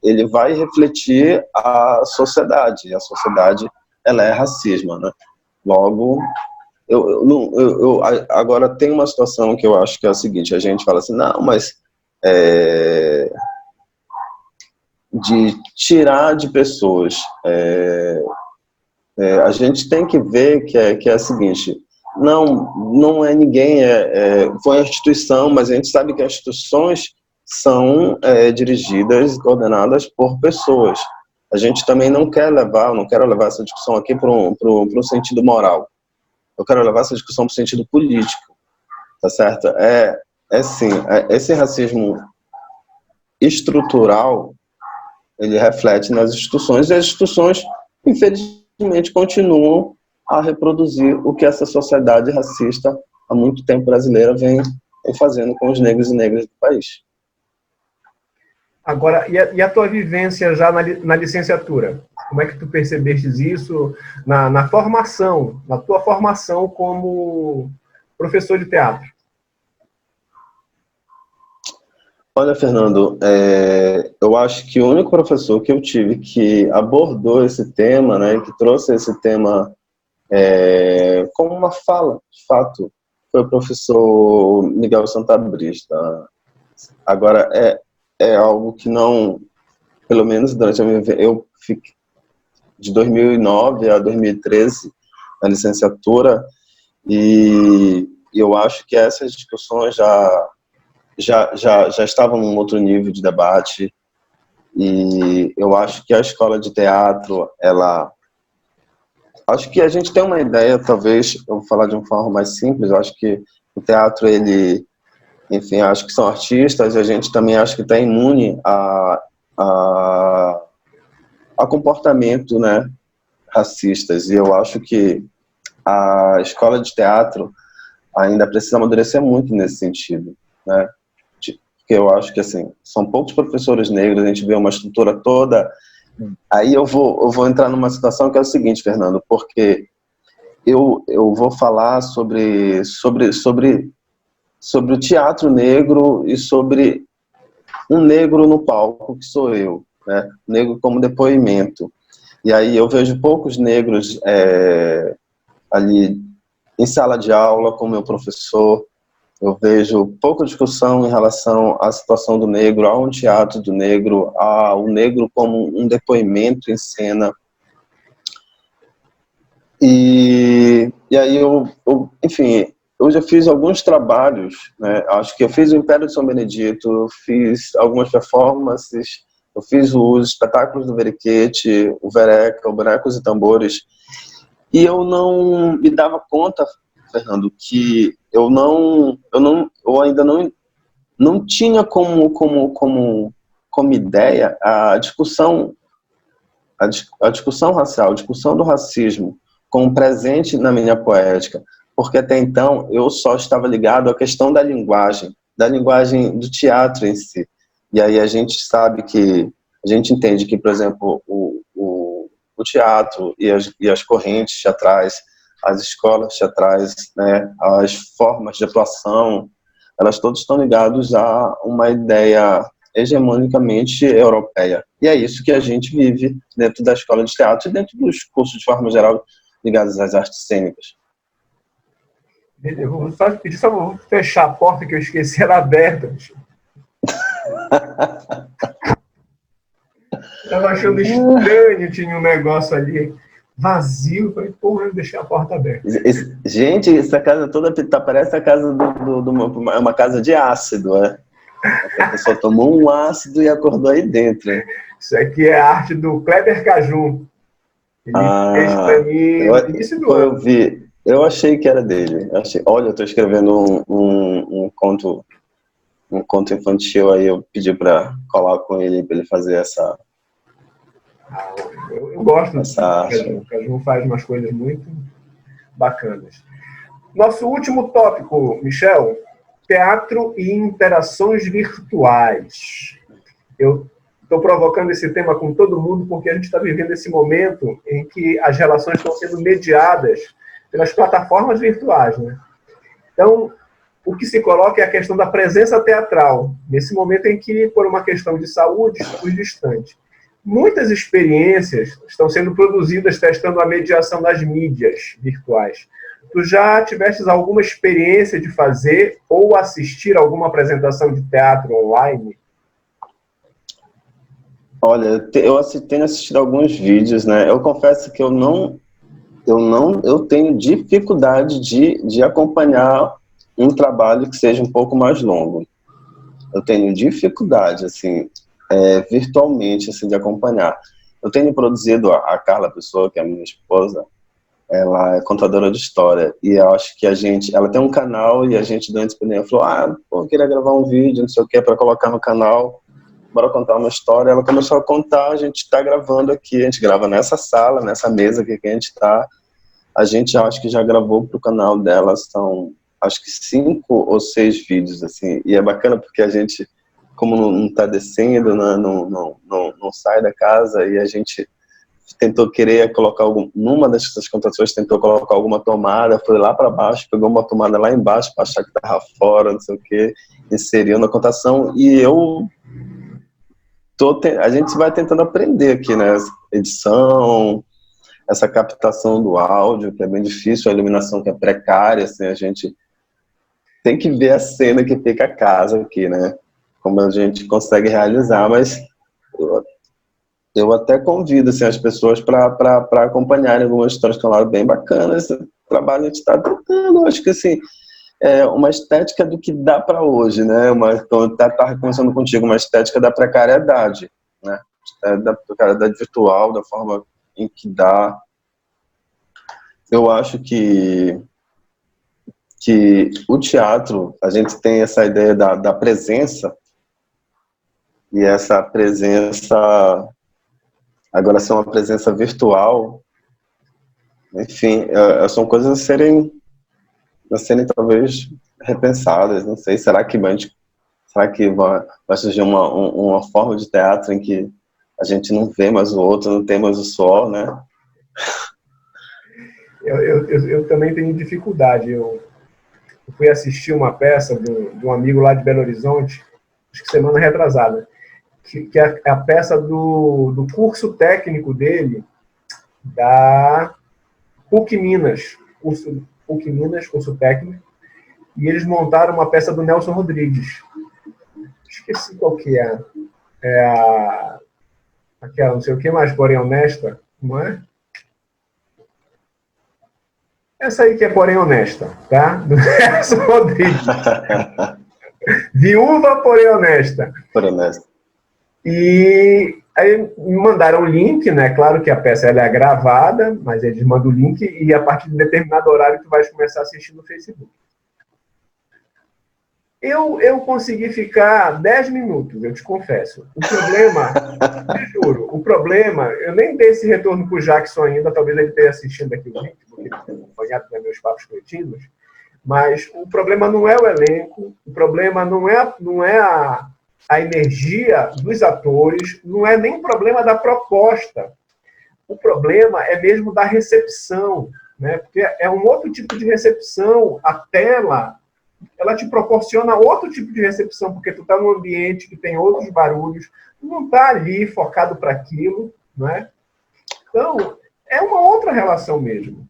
Speaker 2: ele vai refletir a sociedade, e a sociedade, ela é racismo, né? Logo, agora tem uma situação que eu acho que é a seguinte, a gente fala assim, não, mas de tirar de pessoas, a gente tem que ver que é a seguinte, não é ninguém, foi a instituição, mas a gente sabe que as instituições são dirigidas e coordenadas por pessoas. A gente também não quero levar essa discussão aqui para um sentido moral. eu quero levar essa discussão para o sentido político, tá certo? Sim, esse racismo estrutural, ele reflete nas instituições, e as instituições, infelizmente, continuam a reproduzir o que essa sociedade racista, há muito tempo brasileira, vem fazendo com os negros e negras do país.
Speaker 1: Agora, e a tua vivência já na licenciatura? Como é que tu percebestes isso na formação, na tua formação como professor de teatro?
Speaker 2: Olha, Fernando, eu acho que o único professor que eu tive que abordou esse tema, né, que trouxe esse tema como uma fala, de fato, foi o professor Miguel Santabrista. Agora, é algo que não, pelo menos durante a minha vida, eu fiquei de 2009 a 2013 na licenciatura, e eu acho que essas discussões já estavam num outro nível de debate, e eu acho que a escola de teatro, acho que a gente tem uma ideia, talvez, eu vou falar de uma forma mais simples, eu acho que o teatro, enfim, acho que são artistas, e a gente também acho que está imune a comportamento, né, racistas, e eu acho que a escola de teatro ainda precisa amadurecer muito nesse sentido, né, porque eu acho que, assim, são poucos professores negros, a gente vê uma estrutura toda. Aí eu vou entrar numa situação que é o seguinte, Fernando, porque eu vou falar sobre o teatro negro e sobre um negro no palco, que sou eu, né? Negro como depoimento. E aí eu vejo poucos negros ali em sala de aula com meu professor, eu vejo pouca discussão em relação à situação do negro, a um teatro do negro, ao negro como um depoimento em cena. E aí enfim, eu já fiz alguns trabalhos, né? Acho que eu fiz o Império de São Benedito, eu fiz algumas performances, eu fiz os espetáculos do Veriquete, o Vereca, o Bonecos e Tambores, e eu não me dava conta, Fernando, que eu ainda não tinha como ideia a discussão racial, a discussão do racismo como presente na minha poética, porque até então eu só estava ligado à questão da linguagem do teatro em si. E aí a gente entende que, por exemplo, o teatro e as correntes teatrais, as escolas teatrais, né, as formas de atuação, elas todas estão ligadas a uma ideia hegemonicamente europeia. E é isso que a gente vive dentro da escola de teatro e dentro dos cursos de forma geral ligados às artes cênicas.
Speaker 1: Eu vou só pedir, só vou fechar a porta que eu esqueci, ela aberta. Estava achando estranho, tinha um negócio ali vazio, falei, porra, eu deixei a porta aberta.
Speaker 2: Gente, essa casa toda parece a casa é uma casa de ácido, né? A pessoa tomou um ácido e acordou aí dentro.
Speaker 1: Isso aqui é a arte do Kleber Cajun. Ele fez pra mim no início do ano.
Speaker 2: Eu achei que era dele. Olha, eu estou escrevendo um conto infantil, aí eu pedi para colar com ele, para ele fazer essa...
Speaker 1: Eu gosto
Speaker 2: essa arte.
Speaker 1: O Cajun faz umas coisas muito bacanas. Nosso último tópico, Michel, teatro e interações virtuais. Eu estou provocando esse tema com todo mundo porque a gente está vivendo esse momento em que as relações estão sendo mediadas pelas plataformas virtuais, né? Então, o que se coloca é a questão da presença teatral, nesse momento em que, por uma questão de saúde, estamos distantes. Muitas experiências estão sendo produzidas testando a mediação das mídias virtuais. Tu já tivestes alguma experiência de fazer ou assistir alguma apresentação de teatro online?
Speaker 2: Olha, eu tenho assistido alguns vídeos, né? Eu confesso que eu tenho dificuldade de acompanhar um trabalho que seja um pouco mais longo. Eu tenho dificuldade, assim, virtualmente, assim, de acompanhar. Eu tenho produzido a Carla Pessoa, que é a minha esposa, ela é contadora de história, e eu acho que ela tem um canal, e a gente do Independente falou, pô, eu queria gravar um vídeo, não sei o que, para colocar no canal, bora contar uma história. Ela começou a contar, a gente está gravando aqui, a gente grava nessa sala, nessa mesa aqui que a gente está. A gente acho que já gravou pro canal dela, são acho que 5 ou 6 vídeos, assim, e é bacana porque a gente, como não tá descendo, né, não sai da casa, e a gente tentou querer colocar numa dessas contações, tentou colocar alguma tomada, foi lá para baixo, pegou uma tomada lá embaixo para achar que tava fora, não sei o que, inseriu na contação, e a gente vai tentando aprender aqui, né, edição, essa captação do áudio, que é bem difícil, a iluminação que é precária, assim, a gente tem que ver a cena que fica a casa aqui, né, como a gente consegue realizar, mas eu até convido assim, as pessoas para acompanharem algumas histórias que estão lá bem bacanas. Esse trabalho a gente está tentando, acho que assim, é uma estética do que dá para hoje, né? Então, eu estava conversando contigo, uma estética da precariedade, né? Da precariedade virtual, da forma em que dá. Eu acho que o teatro, a gente tem essa ideia da presença, e essa presença agora ser uma presença virtual, enfim, são coisas a serem talvez repensadas, não sei, será que vai surgir uma forma de teatro em que a gente não vê mais o outro, não tem mais o suor, né?
Speaker 1: Eu também tenho dificuldade. Eu fui assistir uma peça de um amigo lá de Belo Horizonte, acho que semana retrasada, que é a peça do curso técnico dele, da PUC Minas, curso técnico, e eles montaram uma peça do Nelson Rodrigues. Esqueci qual que é. Aquela, não sei o que mais, porém honesta, não é? Essa aí que é porém honesta, tá? Do Nelson Rodrigues. Viúva, porém honesta.
Speaker 2: Por honesto.
Speaker 1: E aí me mandaram o link, né? Claro que a peça ela é gravada, mas eles mandam o link e a partir de determinado horário tu vai começar a assistir no Facebook. Eu consegui ficar 10 minutos, eu te confesso. O problema, te juro, eu nem dei esse retorno pro Jackson ainda, talvez ele tenha assistindo aqui o vídeo, porque ele tem acompanhado meus papos cretinos, mas o problema não é o elenco, o problema não é a energia dos atores, não é nem o problema da proposta. O problema é mesmo da recepção, né? Porque é um outro tipo de recepção, a tela ela te proporciona outro tipo de recepção, porque tu está num ambiente que tem outros barulhos, tu não está ali focado para aquilo, não é? Então, é uma outra relação mesmo.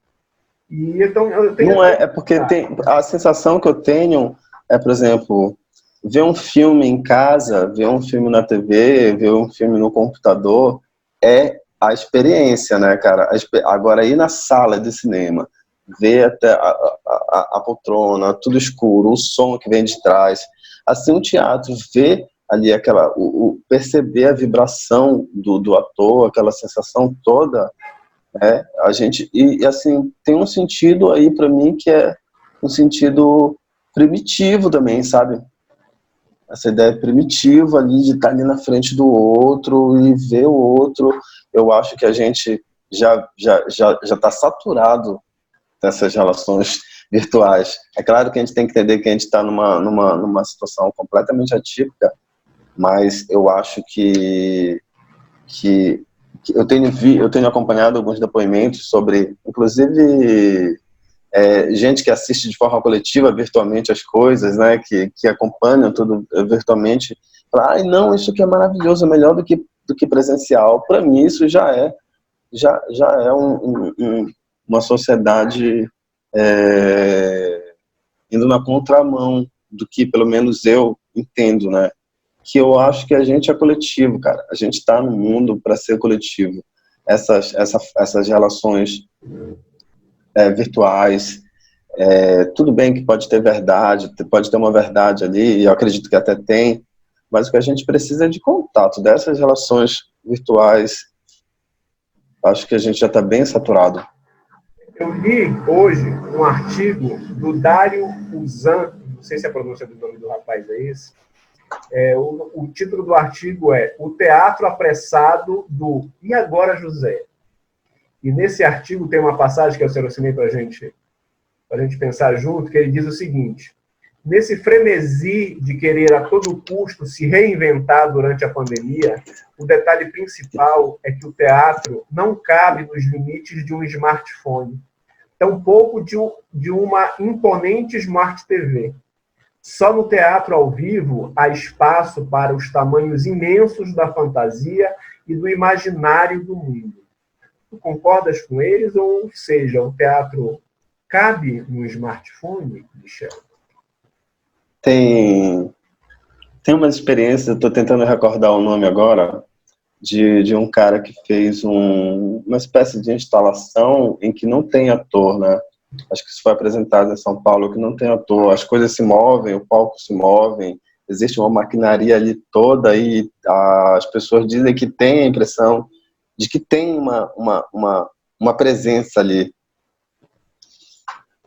Speaker 1: E então eu tenho
Speaker 2: não é porque a sensação que eu tenho é, por exemplo, ver um filme em casa, ver um filme na TV, ver um filme no computador, é a experiência, né, cara? Agora, ir na sala de cinema, ver até a poltrona, tudo escuro, o som que vem de trás. Assim, o teatro, ver ali perceber a vibração do ator, aquela sensação toda, a gente, e assim, tem um sentido aí para mim que é um sentido primitivo também, sabe? Essa ideia primitiva ali de estar ali na frente do outro e ver o outro. Eu acho que a gente já está saturado dessas relações virtuais. É claro que a gente tem que entender que a gente está numa situação completamente atípica, mas eu acho que eu tenho acompanhado alguns depoimentos sobre, inclusive, gente que assiste de forma coletiva virtualmente as coisas, né, que acompanham tudo virtualmente, fala, não, isso aqui é maravilhoso, é melhor do que presencial. Para mim, isso já é uma sociedade indo na contramão do que, pelo menos, eu entendo, né? Que eu acho que a gente é coletivo, cara. A gente está no mundo para ser coletivo. Essas relações virtuais, tudo bem que pode ter verdade, pode ter uma verdade ali, e eu acredito que até tem, mas o que a gente precisa é de contato. Dessas relações virtuais, acho que a gente já está bem saturado.
Speaker 1: Eu li hoje um artigo do Dário Uzan, não sei se a pronúncia do nome do rapaz é esse. O título do artigo é O Teatro Apressado do E Agora, José? E nesse artigo tem uma passagem que eu selecionei para a gente pensar junto, que ele diz o seguinte: nesse frenesi de querer a todo custo se reinventar durante a pandemia, o detalhe principal é que o teatro não cabe nos limites de um smartphone, tampouco de uma imponente Smart TV. Só no teatro ao vivo há espaço para os tamanhos imensos da fantasia e do imaginário do mundo. Tu concordas com eles? Ou seja, o teatro cabe no smartphone, Michel?
Speaker 2: Tem uma experiência, estou tentando recordar o nome agora, de um cara que fez uma espécie de instalação em que não tem ator, né? Acho que isso foi apresentado em São Paulo, que não tem ator. As coisas se movem, o palco se move, existe uma maquinaria ali toda e as pessoas dizem que tem a impressão de que tem uma presença ali.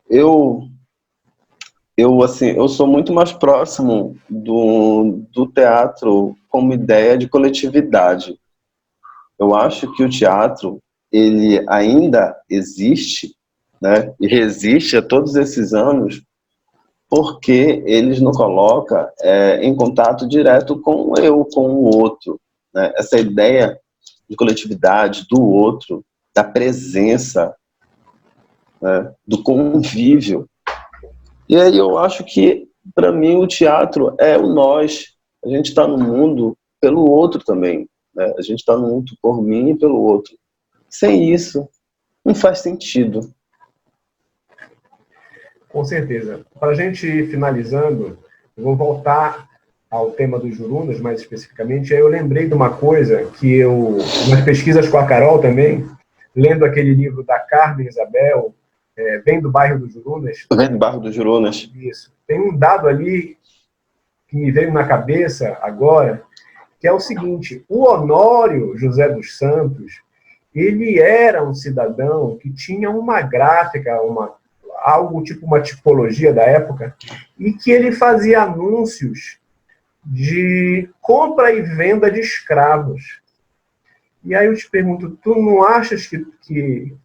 Speaker 2: Eu sou muito mais próximo do teatro como ideia de coletividade. Eu acho que o teatro, ele ainda existe, né, e resiste a todos esses anos, porque eles nos coloca em contato direto com com o outro, né? Essa ideia de coletividade, do outro, da presença, né, do convívio. E aí eu acho que, para mim, o teatro é o nós. A gente está no mundo pelo outro também, né? A gente está no mundo por mim e pelo outro. Sem isso, não faz sentido.
Speaker 1: Com certeza. Para a gente ir finalizando, eu vou voltar ao tema dos jurunas, mais especificamente. Aí eu lembrei de uma coisa que nas pesquisas com a Carol também, lendo aquele livro da Carmen Isabel, Vem do Bairro dos Jurunas.
Speaker 2: Vem do Bairro dos Jurunas.
Speaker 1: Isso. Tem um dado ali que me veio na cabeça agora, que é o seguinte: o Honório José dos Santos, ele era um cidadão que tinha uma gráfica, algo tipo uma tipologia da época, e que ele fazia anúncios de compra e venda de escravos. E aí eu te pergunto, tu não achas que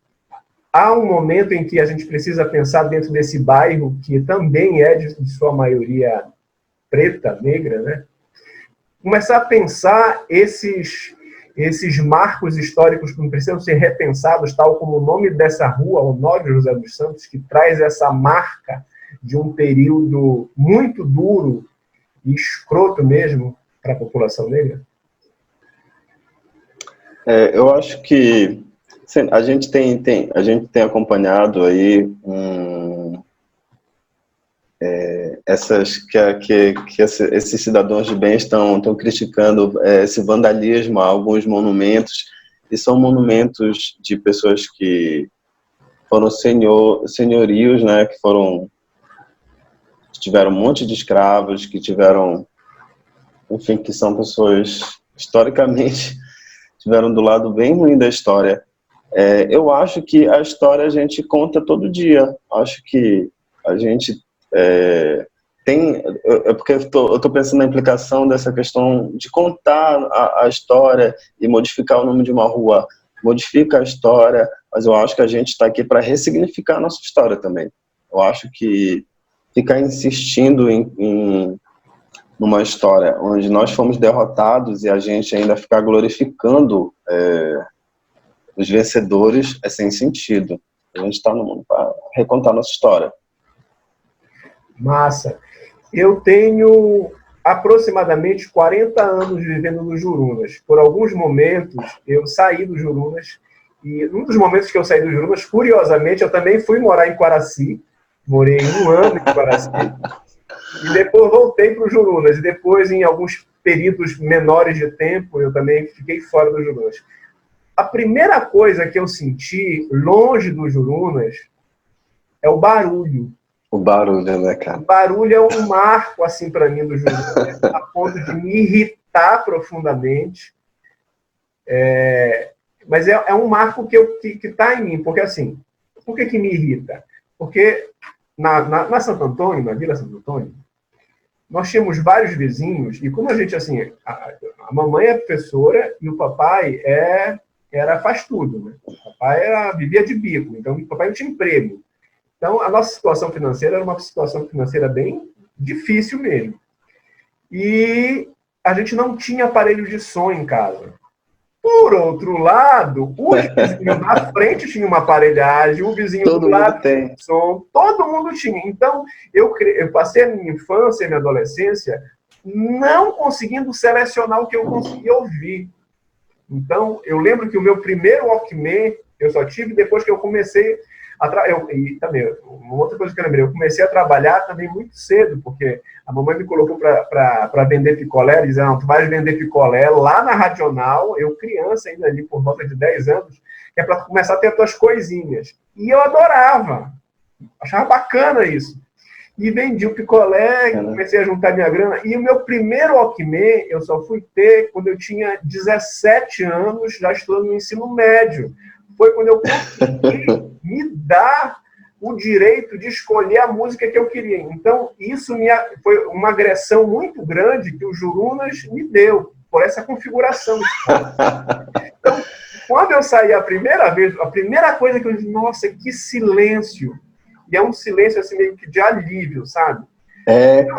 Speaker 1: há um momento em que a gente precisa pensar dentro desse bairro, que também é de sua maioria preta, negra, né? Começar a pensar esses marcos históricos que precisam ser repensados, tal como o nome dessa rua, Honório José dos Santos, que traz essa marca de um período muito duro e escroto mesmo para a população negra?
Speaker 2: Eu acho que a gente tem acompanhado aí esses cidadãos de bem estão criticando esse vandalismo a alguns monumentos, e são monumentos de pessoas que foram senhorios, né, que tiveram um monte de escravos, que tiveram, enfim, que são pessoas historicamente tiveram do lado bem ruim da história. Eu acho que a história a gente conta todo dia. Acho que a gente tem... porque eu estou pensando na implicação dessa questão de contar a história e modificar o nome de uma rua. Modifica a história, mas eu acho que a gente está aqui para ressignificar a nossa história também. Eu acho que ficar insistindo numa história onde nós fomos derrotados e a gente ainda ficar glorificando os vencedores é sem sentido. A gente está no mundo para recontar nossa história.
Speaker 1: Massa. Eu tenho aproximadamente 40 anos vivendo no Jurunas. Por alguns momentos, eu saí do Jurunas, e num dos momentos que eu saí do Jurunas, curiosamente, eu também fui morar em Quaraci. Morei 1 ano em Quaraci. E depois voltei para o Jurunas. E depois, em alguns períodos menores de tempo, eu também fiquei fora do Jurunas. A primeira coisa que eu senti, longe do Jurunas, é o barulho.
Speaker 2: O barulho, né, cara?
Speaker 1: O barulho é um marco, assim, para mim, do Jurunas, a ponto de me irritar profundamente. Mas é um marco que está em mim, porque, assim, Por que me irrita? Porque na Santo Antônio, na Vila Santo Antônio, nós tínhamos vários vizinhos, e como a gente, assim, a mamãe é professora e o papai faz tudo, né? O papai vivia de bico, então o papai não tinha emprego. Então, a nossa situação financeira era uma situação financeira bem difícil mesmo. E a gente não tinha aparelho de som em casa. Por outro lado, os vizinhos na frente tinham uma aparelhagem, o vizinho
Speaker 2: todo
Speaker 1: do lado
Speaker 2: tem
Speaker 1: som, todo mundo tinha. Então, eu passei a minha infância e minha adolescência não conseguindo selecionar o que eu conseguia ouvir. Então, eu lembro que o meu primeiro Walkman eu só tive depois que eu comecei e também, uma outra coisa que eu lembrei, eu comecei a trabalhar também muito cedo, porque a mamãe me colocou para vender picolé, dizendo, não, tu vais vender picolé lá na Radional, eu criança ainda ali, por volta de 10 anos, que é para começar a ter as tuas coisinhas. E eu adorava, achava bacana isso. E vendi o picolé, comecei a juntar minha grana, e o meu primeiro Walkman eu só fui ter quando eu tinha 17 anos, já estudando no ensino médio. Foi quando eu consegui me dar o direito de escolher a música que eu queria. Então, isso foi uma agressão muito grande que o Jurunas me deu, por essa configuração. Então, quando eu saí a primeira vez, a primeira coisa que eu disse, nossa, que silêncio. E é um silêncio assim, meio que de alívio, sabe?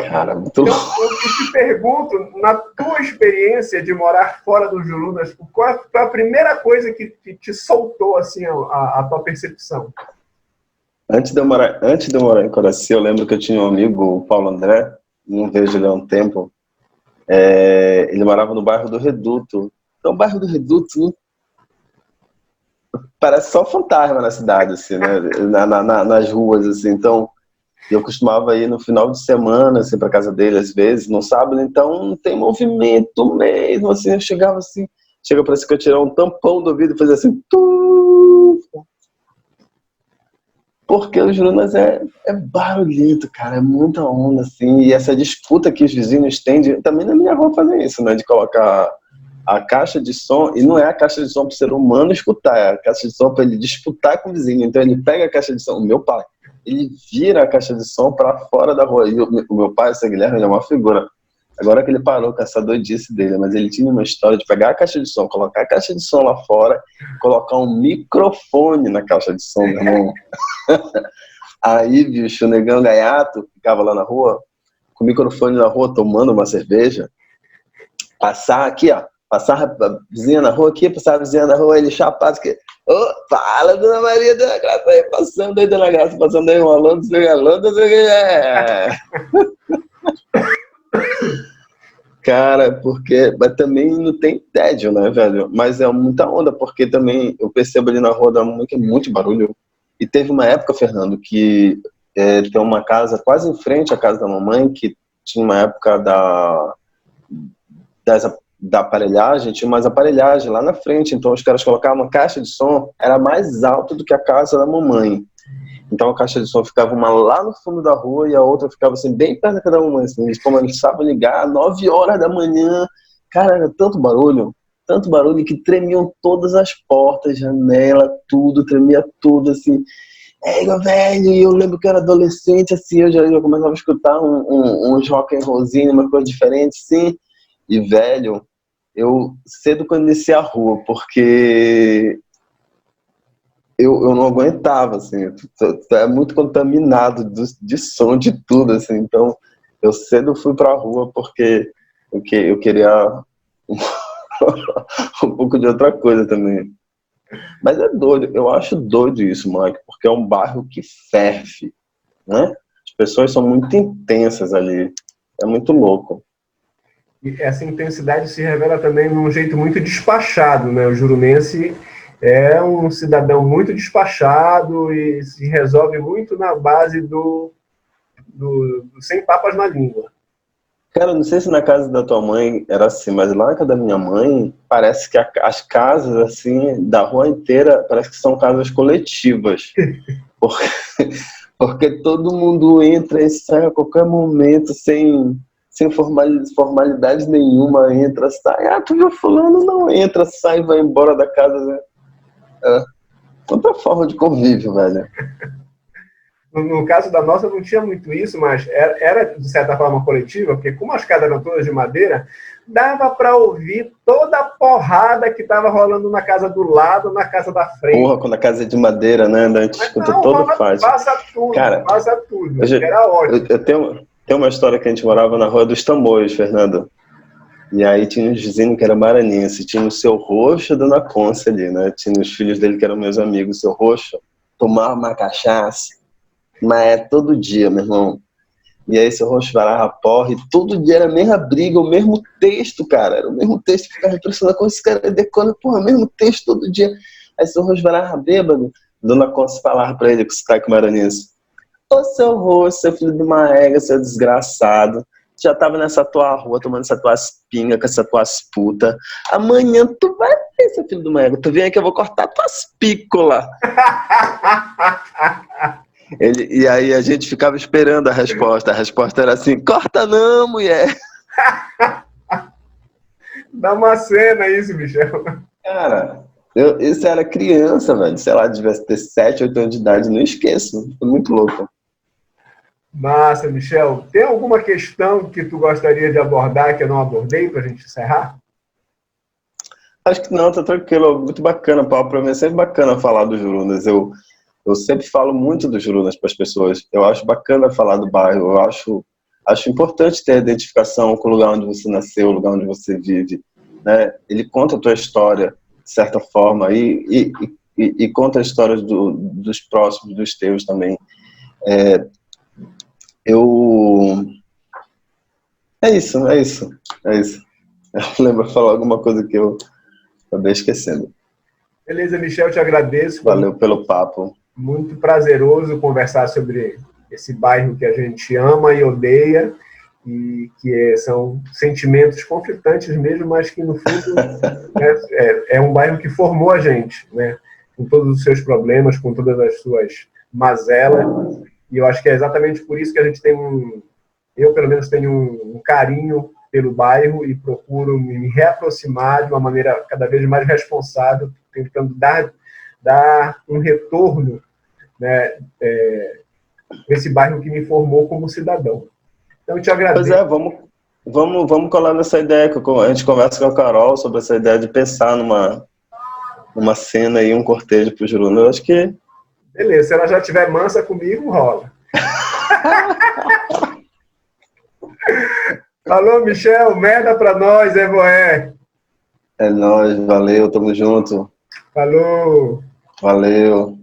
Speaker 2: Cara, muito
Speaker 1: então, eu te pergunto, na tua experiência de morar fora do Jurunas, qual foi a primeira coisa que te soltou assim, a tua percepção?
Speaker 2: Antes de eu morar em Coraci, eu lembro que eu tinha um amigo, o Paulo André, não vejo ele há um tempo, ele morava no bairro do Reduto. Então, o bairro do Reduto parece só fantasma na cidade, assim, né? Nas ruas, assim. Então, eu costumava ir no final de semana, assim, para casa dele, às vezes, no sábado, então não tem movimento mesmo, assim. Eu chegava assim, parece que eu tirava um tampão do ouvido e fazia assim, porque o Jurunas é barulhento, cara, é muita onda, assim, e essa disputa que os vizinhos têm, também na minha rua fazem isso, né, de colocar a caixa de som, e não é a caixa de som para o ser humano escutar, é a caixa de som para ele disputar com o vizinho. Então ele pega a caixa de som, o meu pai, ele vira a caixa de som para fora da rua, e o meu pai, esse Guilherme, ele é uma figura. Agora que ele parou com essa doidice dele, mas ele tinha uma história de pegar a caixa de som, colocar a caixa de som lá fora, colocar um microfone na caixa de som, meu irmão. Aí, bicho, o negão gaiato ficava lá na rua, com o microfone na rua, tomando uma cerveja, passar aqui, ó, passar a vizinha na rua aqui, passar a vizinha na rua, ele chapado, que, fala, Dona Maria, Dona Graça aí, passando aí, Dona Graça, passando aí, rolando, desregalando, Cara, porque mas também não tem tédio, né, velho? Mas é muita onda, porque também eu percebo ali na rua da mamãe que é muito barulho. E teve uma época, Fernando, que tem uma casa quase em frente à casa da mamãe, que tinha uma época da aparelhagem, tinha umas aparelhagens lá na frente, então os caras colocavam uma caixa de som, era mais alta do que a casa da mamãe. Então a caixa de som ficava uma lá no fundo da rua e a outra ficava assim, bem perto da casa da mamãe, assim, como eles estavam ligar, 9 horas da manhã, cara, era tanto barulho que tremiam todas as portas, janela, tudo, tremia tudo, assim. Velho, e eu lembro que eu era adolescente, assim, eu já começava a escutar uns rock and rollzinho, uma coisa diferente, assim, e velho, eu cedo conheci a rua, porque eu não aguentava, assim, é muito contaminado de som, de tudo, assim, então eu cedo fui pra rua porque eu queria um pouco de outra coisa também. Mas é doido, eu acho doido isso, Mike, porque é um bairro que ferve, né? As pessoas são muito intensas ali, é muito louco.
Speaker 1: E essa intensidade se revela também num jeito muito despachado, né? O jurunense é um cidadão muito despachado e se resolve muito na base do sem papas na língua.
Speaker 2: Cara, não sei se na casa da tua mãe era assim, mas lá na casa da minha mãe, parece que as casas, assim, da rua inteira, parece que são casas coletivas. Porque todo mundo entra e sai a qualquer momento, sem formalidade nenhuma, entra, sai, tu viu fulano, não entra, sai, vai embora da casa, né? outra forma de convívio, velho.
Speaker 1: No caso da nossa, não tinha muito isso, mas era de certa forma coletiva, porque como as casas eram todas de madeira, dava para ouvir toda a porrada que estava rolando na casa do lado, na casa da frente.
Speaker 2: Porra, quando a casa é de madeira, né? A gente escuta todo o fátio.
Speaker 1: Passa tudo. Era ótimo.
Speaker 2: Eu tenho uma história que a gente morava na Rua dos Tambores, Fernando. E aí tinha um vizinho que era maranhense, tinha o seu Roxo e a Dona Conce ali, né? Tinha os filhos dele que eram meus amigos. O seu Roxo tomava uma cachaça, mas é todo dia, meu irmão. E aí seu Roxo varava a porra e todo dia era a mesma briga, o mesmo texto, cara. Era o mesmo texto, ficava impressionado como esse cara decora, porra, o mesmo texto todo dia. Aí seu Roxo varava bêbado, Dona Conce falava pra ele com o sotaque maranhense: ô seu Roxo, seu filho de uma égua, seu desgraçado, já tava nessa tua rua tomando essa tuas pingas com essa tuas putas. Amanhã tu vai ver, seu filho de uma égua, tu vem aqui, eu vou cortar tuas pícolas. E aí a gente ficava esperando a resposta. A resposta era assim: corta não, mulher.
Speaker 1: Dá uma cena isso, Michel.
Speaker 2: Cara, isso era criança, velho. Sei lá, devia ter 7, 8 anos de idade, não esqueço. Foi muito louco.
Speaker 1: Massa, Michel. Tem alguma questão que tu gostaria de abordar que eu não abordei para a gente encerrar?
Speaker 2: Acho que não, tá tranquilo. Muito bacana, Paulo. Pra mim é sempre bacana falar dos Jurunas. Eu sempre falo muito dos Jurunas para as pessoas. Eu acho bacana falar do bairro. Eu acho importante ter a identificação com o lugar onde você nasceu, o lugar onde você vive, né? Ele conta a tua história, de certa forma, e conta a história dos próximos, dos teus também. É isso. Eu lembro de falar alguma coisa que eu acabei esquecendo.
Speaker 1: Beleza, Michel, eu te agradeço.
Speaker 2: Valeu pelo papo.
Speaker 1: Muito prazeroso conversar sobre esse bairro que a gente ama e odeia, e que são sentimentos conflitantes mesmo, mas que no fundo é um bairro que formou a gente, né? Com todos os seus problemas, com todas as suas mazelas, e eu acho que é exatamente por isso que a gente tem eu pelo menos tenho um carinho pelo bairro e procuro me reaproximar de uma maneira cada vez mais responsável, tentando dar um retorno, né, esse bairro que me formou como cidadão. Então, eu te agradeço.
Speaker 2: Pois é, vamos colar nessa ideia, a gente conversa com a Carol sobre essa ideia de pensar numa cena e um cortejo pro Juruna. Eu acho que...
Speaker 1: Beleza, se ela já estiver mansa comigo, rola. Falou, Michel, merda pra nós, Boé.
Speaker 2: É nóis, valeu, tamo junto.
Speaker 1: Falou.
Speaker 2: Valeu.